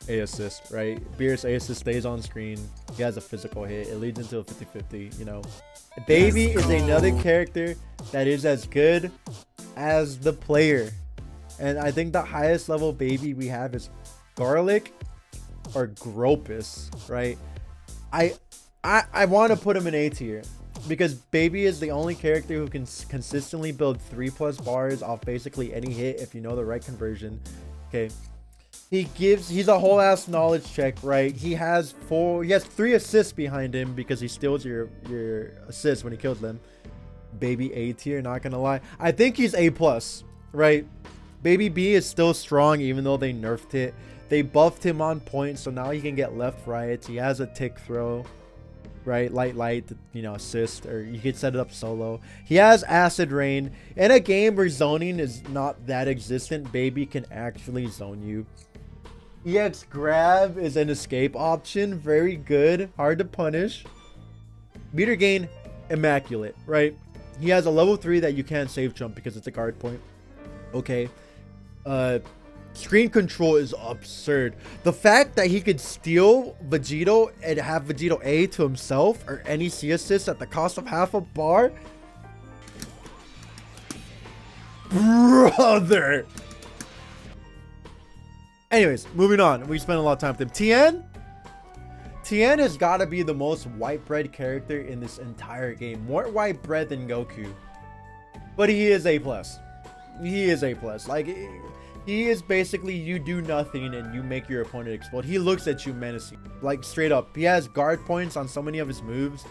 A assist, right? Beerus A assist stays on screen. He has a physical hit. It leads into a 50-50, you know. Baby is another character that is as good as the player. And I think the highest level baby we have is Garlic or Gropus, right? I want to put him in A tier because Baby is the only character who can consistently build 3+ bars off basically any hit if you know the right conversion. Okay. He's a whole ass knowledge check, right? He has 3 assists behind him because he steals your assists when he kills them. Baby A tier, not gonna lie. I think he's A+, right? Baby B is still strong even though they nerfed it. They buffed him on point, so now he can get left, right. He has a tick throw, right? Light, you know, assist, or you could set it up solo. He has acid rain. In a game where zoning is not that existent, Baby can actually zone you. EX grab is an escape option, very good, hard to punish. Meter gain, immaculate, right? He has a level 3 that you can't save jump because it's a guard point. Okay. Screen control is absurd. The fact that he could steal Vegito and have Vegito A to himself or any C assist at the cost of half a bar. Brother. Anyways, moving on. We spent a lot of time with him. Tien has got to be the most white bread character in this entire game. More white bread than Goku. But he is A+. He is A+. Like, he is basically you do nothing and you make your opponent explode. He looks at you menacing. Like, straight up. He has guard points on so many of his moves.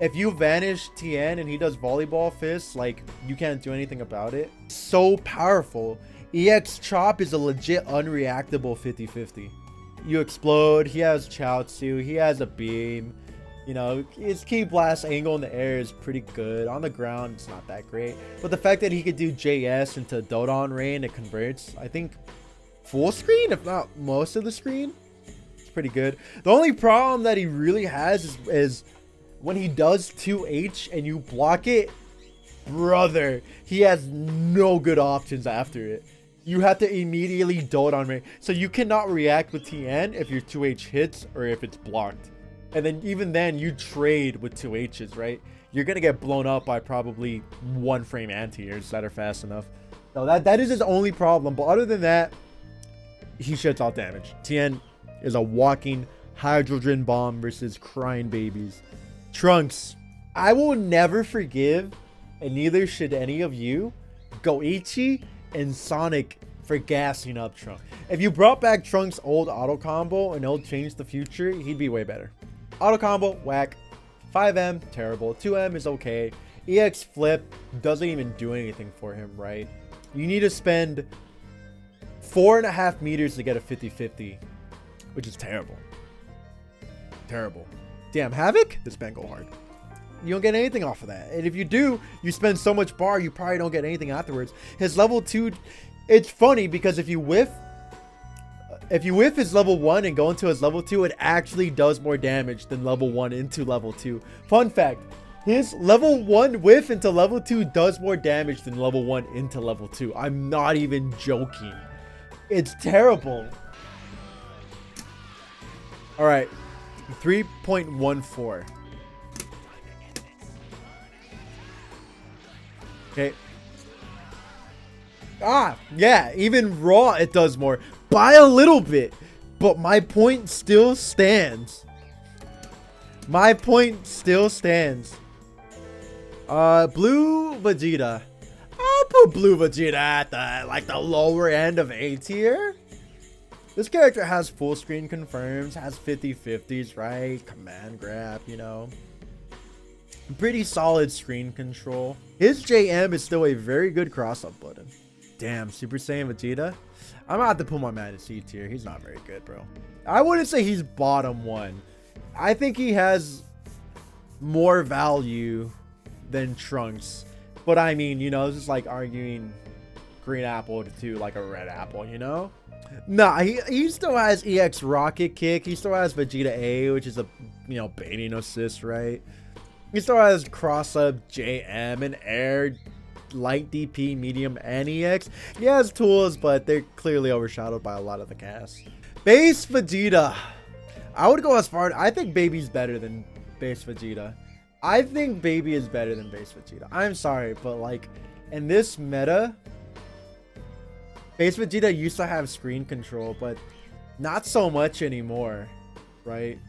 If you vanish Tien and he does volleyball fists, like, you can't do anything about it. So powerful. EX Chop is a legit unreactable 50-50. You explode. He has Chaozu. He has a beam. You know, his key blast angle in the air is pretty good. On the ground, it's not that great. But the fact that he could do JS into Dodon Rain, it converts, I think, full screen, if not most of the screen. It's pretty good. The only problem that he really has is when he does 2H and you block it, brother, he has no good options after it. You have to immediately Dodon Rain. So you cannot react with Tien if your 2H hits or if it's blocked. And then even then, you trade with 2Hs, right? You're going to get blown up by probably 1 frame anti-airs that are fast enough. So that is his only problem. But other than that, he shits out damage. Tien is a walking hydrogen bomb versus crying babies. Trunks. I will never forgive, and neither should any of you, Goichi and Sonic for gassing up Trunks. If you brought back Trunks' old auto combo and it'll change the future, he'd be way better. Auto combo, whack. 5M, terrible. 2M is okay. EX flip doesn't even do anything for him, right? You need to spend 4.5 meters to get a 50-50, which is terrible. Terrible. Damn, Havoc? This man go hard. You don't get anything off of that. And if you do, you spend so much bar, you probably don't get anything afterwards. His level 2, it's funny because if you whiff his level 1 and go into his level 2, it actually does more damage than level 1 into level 2. Fun fact, his level 1 whiff into level 2 does more damage than level 1 into level 2. I'm not even joking. It's terrible. All right, 3.14. Okay. Ah, yeah, even raw it does more. By a little bit. But my point still stands. My point still stands. Blue Vegeta. I'll put Blue Vegeta at the lower end of A tier. This character has full screen confirms, has 50-50s, right? Command grab, you know. Pretty solid screen control. His JM is still a very good cross-up button. Damn, Super Saiyan Vegeta. I'm gonna have to put my man in C tier. He's not very good, bro. I wouldn't say he's bottom 1. I think he has more value than Trunks. But I mean, you know, this is like arguing green apple to like a red apple, you know? Nah, he still has EX Rocket Kick. He still has Vegeta A, which is a, you know, baiting assist, right? He still has cross-up JM and air light DP, medium, and EX. He has tools, but they're clearly overshadowed by a lot of the cast. Base Vegeta. I would go as far. I think Baby's better than Base Vegeta. I think Baby is better than Base Vegeta. I'm sorry, but like in this meta, Base Vegeta used to have screen control, but not so much anymore, right?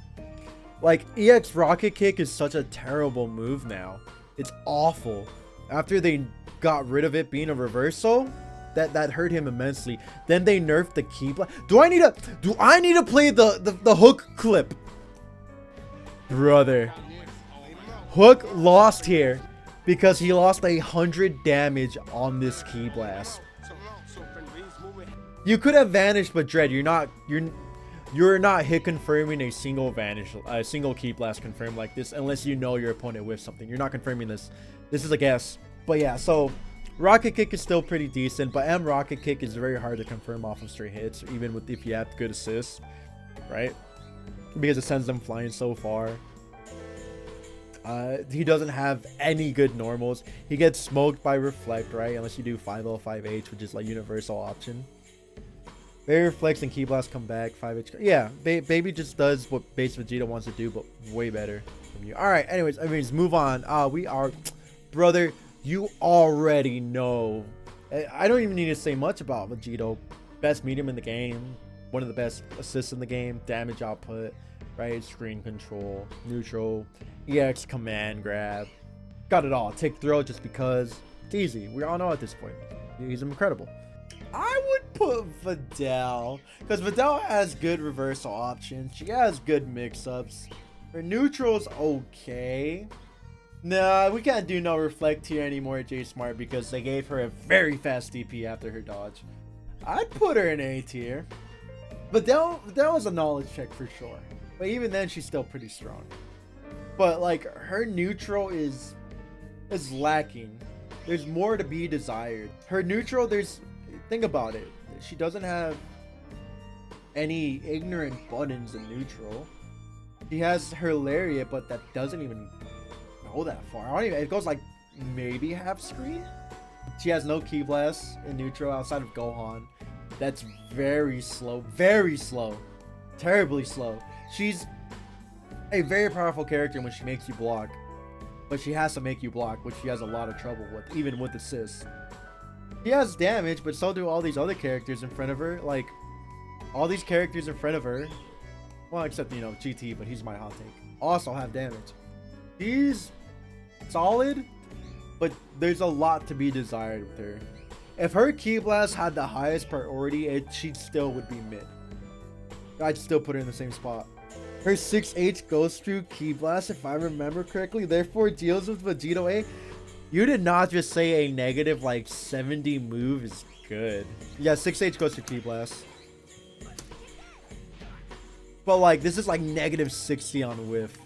Like EX Rocket Kick is such a terrible move now. It's awful. After they got rid of it being a reversal, that hurt him immensely. Then they nerfed the Ki Blast. Do I need to play the Hook clip? Brother. Hook lost here because he lost 100 damage on this Ki Blast. You could have vanished, but Dread, you're not hit confirming a single Ki Blast confirm like this unless you know your opponent with something. You're not confirming this. This is a guess. But yeah, so Rocket Kick is still pretty decent, but M Rocket Kick is very hard to confirm off of straight hits, even with if you have good assists, right? Because it sends them flying so far. He doesn't have any good normals. He gets smoked by Reflect, right? Unless you do 5L, 5H, which is like universal option. Very Reflects and Ki Blast come back, 5H. Yeah, Baby just does what Base Vegeta wants to do, but way better from you. Alright, anyways, move on. Brother, you already know. I don't even need to say much about Vegito. Best medium in the game. One of the best assists in the game. Damage output, right? Screen control, neutral, EX command grab. Got it all. Take throw just because. It's easy. We all know at this point. He's incredible. I would put Videl, because Videl has good reversal options. She has good mix-ups. Her neutral's okay. Nah, we can't do no Reflect here anymore at J Smart because they gave her a very fast DP after her dodge. I'd put her in A tier. Videl was a knowledge check for sure. But even then, she's still pretty strong. But like, her neutral is lacking. There's more to be desired. Her neutral, think about it. She doesn't have any ignorant buttons in neutral. She has her Lariat, but that doesn't even go that far. It goes like maybe half screen. She has no Ki Blast in neutral outside of Gohan. That's very slow. Very slow. Terribly slow. She's a very powerful character when she makes you block. But she has to make you block, which she has a lot of trouble with, even with assists. She has damage, but so do all these other characters in front of her. Like, all these characters in front of her, well, except, you know, GT, but he's my hot take, also have damage. She's solid, but there's a lot to be desired with her. If her Ki Blast had the highest priority, she still would be mid. I'd still put her in the same spot. Her 6H goes through Ki Blast, if I remember correctly, therefore deals with Vegito A. You did not just say a negative like 70 move is good. Yeah, 6H goes to Ki Blast. But like, this is like negative 60 on whiff.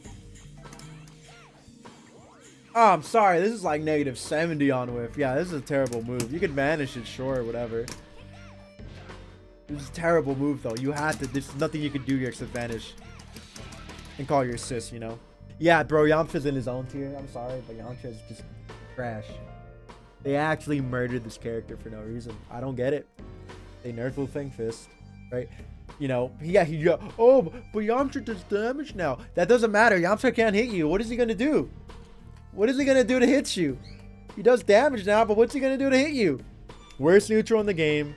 Oh, I'm sorry. This is like negative 70 on whiff. Yeah, this is a terrible move. You could vanish it, sure, whatever. This is a terrible move though. You had to, there's nothing you could do here except vanish. And call your assist, you know? Yeah, bro, Yamcha's in his own tier. I'm sorry, but Yamcha is just trash. They actually murdered this character for no reason. I don't get it. They nerfed Wu Feng Fist, right? You know, yeah. Oh, but Yamcha does damage now. That doesn't matter. Yamcha can't hit you. What is he gonna do? What is he gonna do to hit you? He does damage now, but what's he gonna do to hit you? Worst neutral in the game,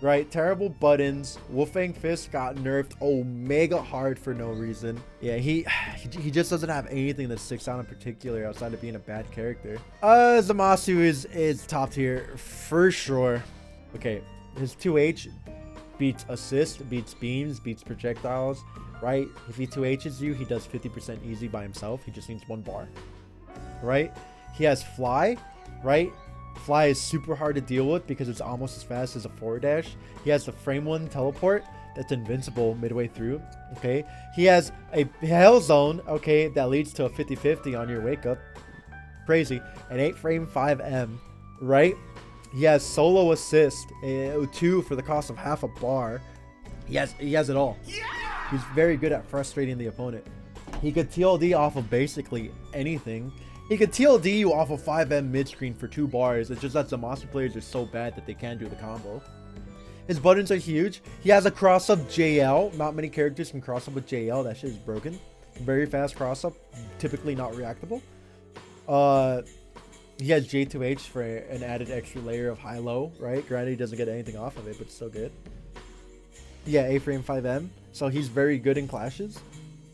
right? Terrible buttons. Wu Feng Fist got nerfed omega hard for no reason. Yeah, he just doesn't have anything that sticks out in particular outside of being a bad character. Zamasu is top tier for sure. Okay, his 2H beats assist, beats beams, beats projectiles, right? If he 2H's you, he does 50% easy by himself. He just needs 1 bar, right? He has fly, right? Fly is super hard to deal with because it's almost as fast as a forward dash. He has the frame 1 teleport that's invincible midway through. Okay, he has a hell zone, okay, that leads to a 50-50 on your wake up. Crazy. An 8 frame 5M, right? He has solo assist, 2 for the cost of half a bar. He has it all. Yeah! He's very good at frustrating the opponent. He could TLD off of basically anything. He could TLD you off of 5M mid-screen for 2 bars. It's just that Zamasu players are so bad that they can't do the combo. His buttons are huge. He has a cross-up JL. Not many characters can cross-up with JL. That shit is broken. Very fast cross-up. Typically not reactable. He has J2H for an added extra layer of high-low, right? Granted, he doesn't get anything off of it, but it's still good. Yeah, A-frame 5M. So he's very good in clashes.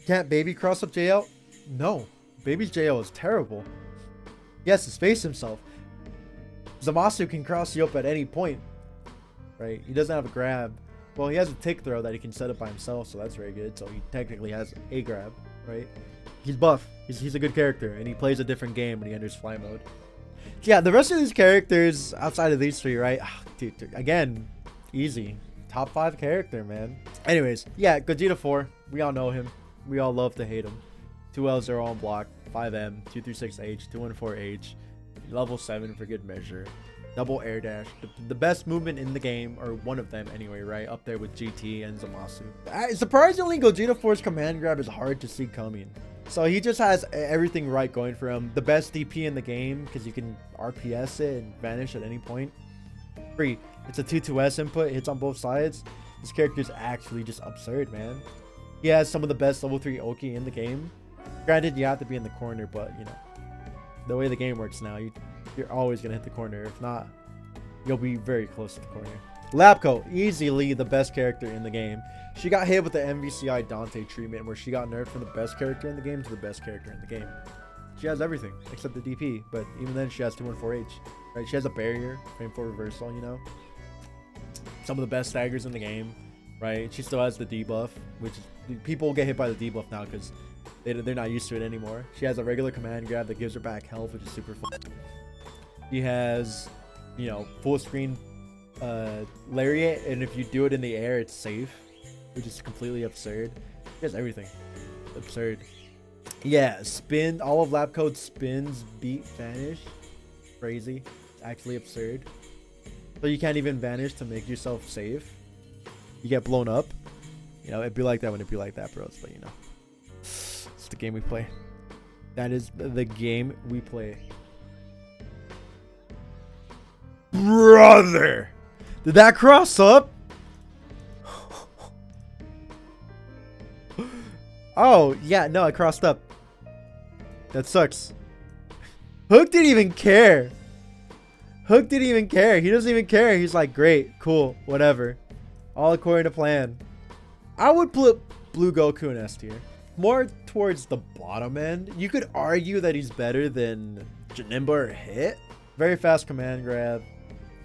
Can't baby cross-up JL? No. Baby's JL is terrible. He has to space himself. Zamasu can cross you up at any point. Right? He doesn't have a grab. Well, he has a tick throw that he can set up by himself, so that's very good. So he technically has a grab, right? He's buff. He's a good character, and he plays a different game when he enters fly mode. Yeah, the rest of these characters outside of these 3, right? Dude, again, easy. Top 5 character, man. Anyways, yeah, Gogeta 4. We all know him. We all love to hate him. 2L0 on block, 5M, 236H, 214H, level 7 for good measure. Double air dash. The best movement in the game, or one of them anyway, right? Up there with GT and Zamasu. Surprisingly, Gogeta 4's command grab is hard to see coming. So he just has everything right going for him. The best DP in the game, because you can RPS it and vanish at any point. Free. It's a 2-2S input. Hits on both sides. This character is actually just absurd, man. He has some of the best level 3 Oki in the game. Granted, you have to be in the corner, but, you know, the way the game works now, you're always going to hit the corner. If not, you'll be very close to the corner. Labco, easily the best character in the game. She got hit with the MVCI Dante treatment, where she got nerfed from the best character in the game to the best character in the game. She has everything except the DP, but even then she has 214H. Right? She has a barrier, frame 4 reversal, you know. Some of the best staggers in the game, right? She still has the debuff, which is, people get hit by the debuff now because they're not used to it anymore. She has a regular command grab that gives her back health, which is super fun. She has, you know, full screen lariat, and if you do it in the air, it's safe, which is completely absurd. She has everything. Absurd. Yeah, spin. All of lab code spins, beat, vanish. Crazy. Actually absurd. So you can't even vanish to make yourself safe. You get blown up. You know, it'd be like that when it'd be like that, bros. But you know, it's the game we play. That is the game we play. Brother! Did that cross up? Oh, yeah, no, it crossed up. That sucks. Hook didn't even care. Hook didn't even care. He doesn't even care. He's like, great, cool, whatever. All according to plan. I would put Blue Goku in S tier. More towards the bottom end. You could argue that he's better than Janemba or Hit. Very fast command grab,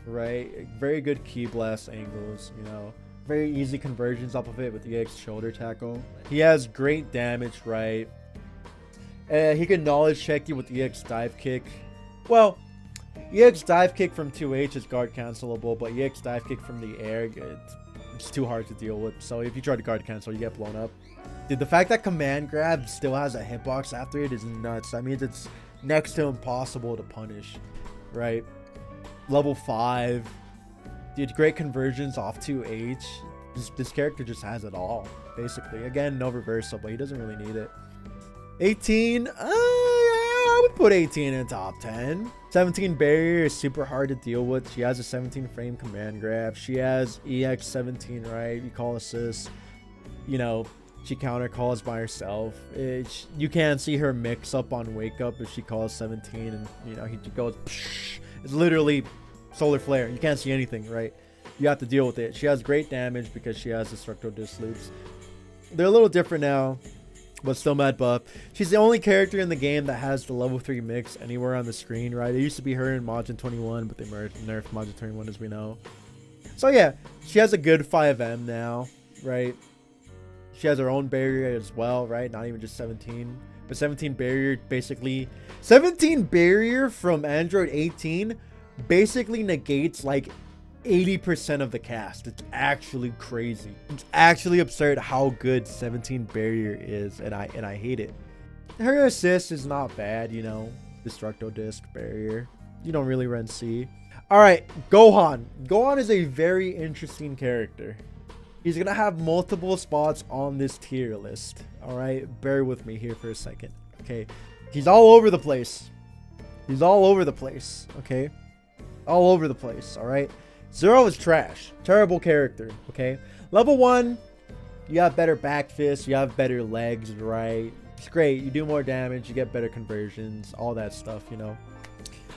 right? Very good key blast angles, you know. Very easy conversions off of it with EX shoulder tackle. He has great damage, right? He can knowledge check you with EX dive kick. Well, EX dive kick from 2H is guard cancelable, but EX dive kick from the air, it's too hard to deal with. So if you try to guard cancel, you get blown up. Dude, the fact that command grab still has a hitbox after it is nuts. That means it's next to impossible to punish, right? Level 5. Dude, great conversions off 2H. This character just has it all, basically. Again, no reversal, but he doesn't really need it. 18. I would put 18 in top 10. 17 barrier is super hard to deal with. She has a 17 frame command grab. She has EX 17, right? You call assist. You know, she counter calls by herself. You can't see her mix up on wake up if she calls 17, and you know he goes. Psh, it's literally solar flare. You can't see anything, right? You have to deal with it. She has great damage because she has destructo disc loops. They're a little different now, but still mad buff. She's the only character in the game that has the level 3 mix anywhere on the screen, right? It used to be her in Majin 21, but they nerfed Majin 21, as we know. So yeah, she has a good 5M now, right? She has her own barrier as well, right? Not even just 17. But 17 barrier basically... 17 barrier from Android 18 basically negates like 80% of the cast. It's actually crazy. It's actually absurd how good 17 barrier is, and I hate it. Her assist is not bad, you know. Destructo disc barrier. You don't really run C. All right, Gohan. Gohan is a very interesting character. He's gonna have multiple spots on this tier list. All right, bear with me here for a second. Okay, he's all over the place. He's all over the place. Okay, all over the place. All right, Zero is trash, terrible character. Okay, level 1, you have better back fists, you have better legs, right? It's great. You do more damage, you get better conversions, all that stuff. You know,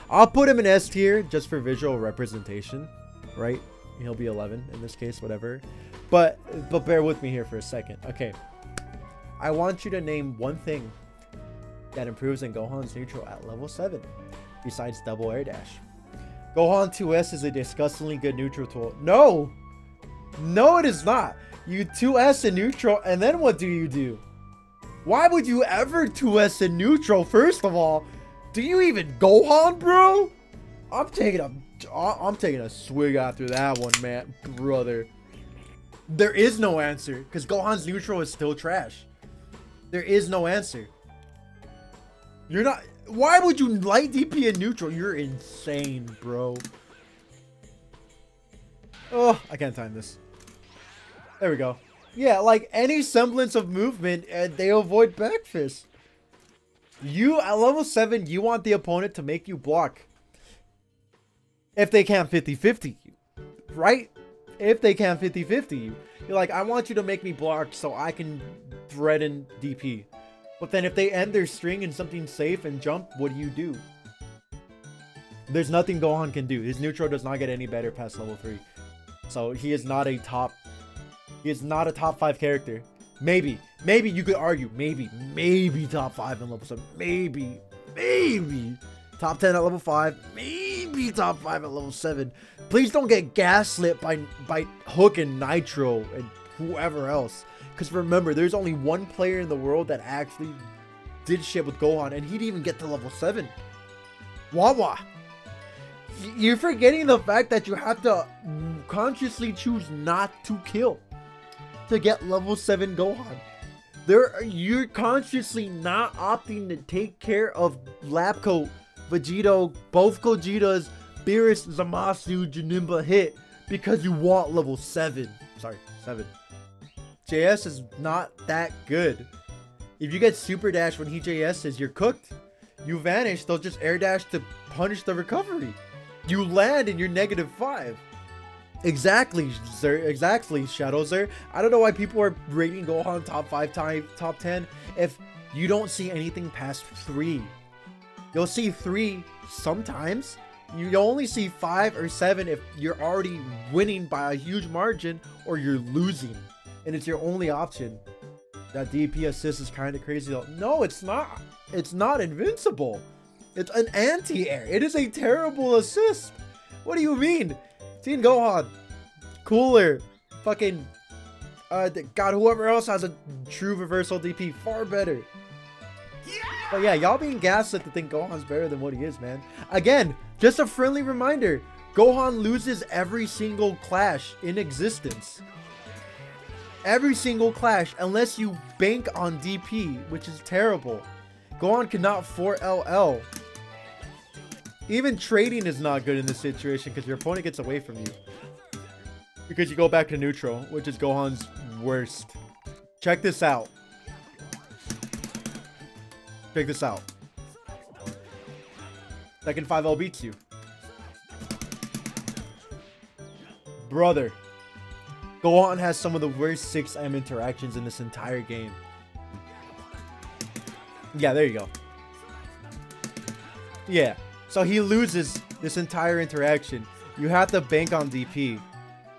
I'll put him in S tier just for visual representation, right? He'll be 11 in this case, whatever. But bear with me here for a second. Okay, I want you to name one thing that improves in Gohan's neutral at level 7 besides double air dash. Gohan 2S is a disgustingly good neutral tool. No, it is not. You 2S in neutral, and then what do you do? Why would you ever 2S in neutral? First of all, do you even Gohan, bro? I'm taking a swig after that one, man, brother. There is no answer because Gohan's neutral is still trash. There is no answer. You're not. Why would you light DP in neutral? You're insane, bro. Oh, I can't time this. There we go. Yeah, like any semblance of movement, and they avoid back fist. You at level 7, you want the opponent to make you block. If they can't 50-50 you, right? If they can't 50-50 you. You're like, I want you to make me block so I can threaten DP. But then if they end their string in something safe and jump, what do? There's nothing Gohan can do. His neutral does not get any better past level 3. So he is not a top 5 character. Maybe you could argue, maybe top 5 in level 7. Maybe. Top 10 at level 5, maybe top 5 at level 7. Please don't get gaslit by Hook and Nitro and whoever else. Because remember, there's only one player in the world that actually did shit with Gohan, and he didn't even get to level 7. Wawa. You're forgetting the fact that you have to consciously choose not to kill to get level 7 Gohan. You're consciously not opting to take care of Lab Coat, Vegito, both Gogetas, Beerus, Zamasu, Janemba hit because you want level 7. Sorry, 7. JS is not that good. If you get super dash when he JS's, you're cooked. You vanish, they'll just air dash to punish the recovery. You land and you're -5. Exactly, sir. Exactly, Shadow Sir. I don't know why people are rating Gohan top 5, top 10 if you don't see anything past 3. You'll see 3 sometimes. You'll only see 5 or 7 if you're already winning by a huge margin or you're losing. And it's your only option. That DP assist is kind of crazy though. No, it's not. It's not invincible. It's an anti-air. It is a terrible assist. What do you mean? Tien Gohan. Cooler. Fucking. God, whoever else has a true reversal DP. Far better. But yeah, y'all being gaslit to think Gohan's better than what he is, man. Again, just a friendly reminder. Gohan loses every single clash in existence. Every single clash, unless you bank on DP, which is terrible. Gohan cannot 4LL. Even trading is not good in this situation because your opponent gets away from you. Because you go back to neutral, which is Gohan's worst. Check this out. Check this out. Second 5L beats you. Brother. Gohan has some of the worst 6M interactions in this entire game. Yeah, there you go. Yeah. So he loses this entire interaction. You have to bank on DP.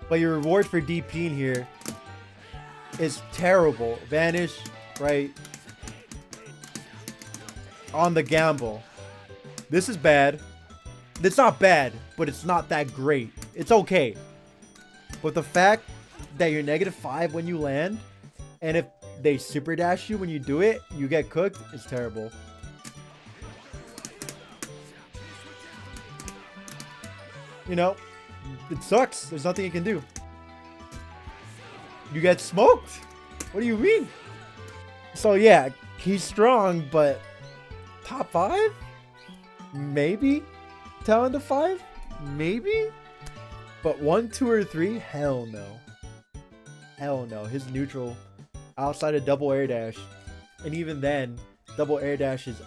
But your reward for DP in here is terrible. Vanish, right? On the gamble. This is bad. It's not bad, but it's not that great. It's okay. But the fact that you're -5 when you land, and if they super dash you when you do it, you get cooked, is terrible. You know, it sucks. There's nothing you can do. You get smoked. What do you mean? So yeah, he's strong, but top 5? Maybe? Down to 5? Maybe? But 1, 2, or 3? Hell no. Hell no. His neutral outside of double air dash, and even then, double air dash is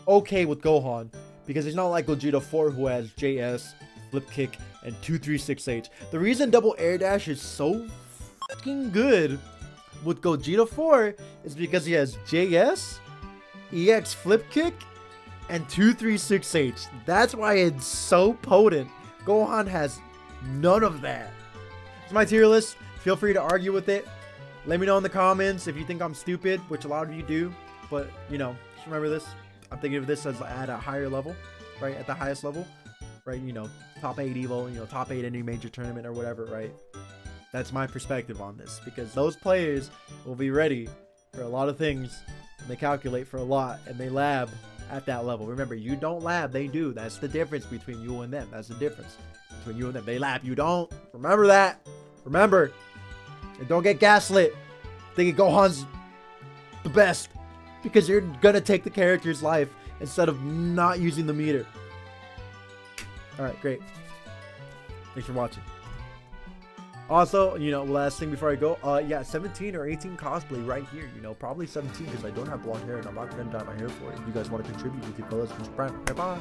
okay with Gohan because he's not like Gogeta 4 who has JS, flip kick, and 236H. The reason double air dash is so fucking good with Gogeta 4 is because he has JS, EX flip kick, and 236H. That's why it's so potent. Gohan has none of that. It's my tier list. Feel free to argue with it. Let me know in the comments if you think I'm stupid, which a lot of you do. But, you know, just remember this. I'm thinking of this as at a higher level, right? At the highest level, right? You know, top 8 Evo, you know, top 8 any major tournament or whatever, right? That's my perspective on this, because those players will be ready for a lot of things, and they calculate for a lot, and they lab at that level. Remember, you don't lab, they do. That's the difference between you and them. That's the difference between you and them. They lab, you don't. Remember that. Remember. And don't get gaslit thinking Gohan's the best, because you're gonna take the character's life instead of not using the meter. Alright, great. Thanks for watching. Also, you know, last thing before I go, yeah, 17 or 18 cosplay right here. You know, probably 17 because I don't have blonde hair and I'm not gonna dye my hair for it. If you guys want to contribute with your fellas, subscribe. Bye bye.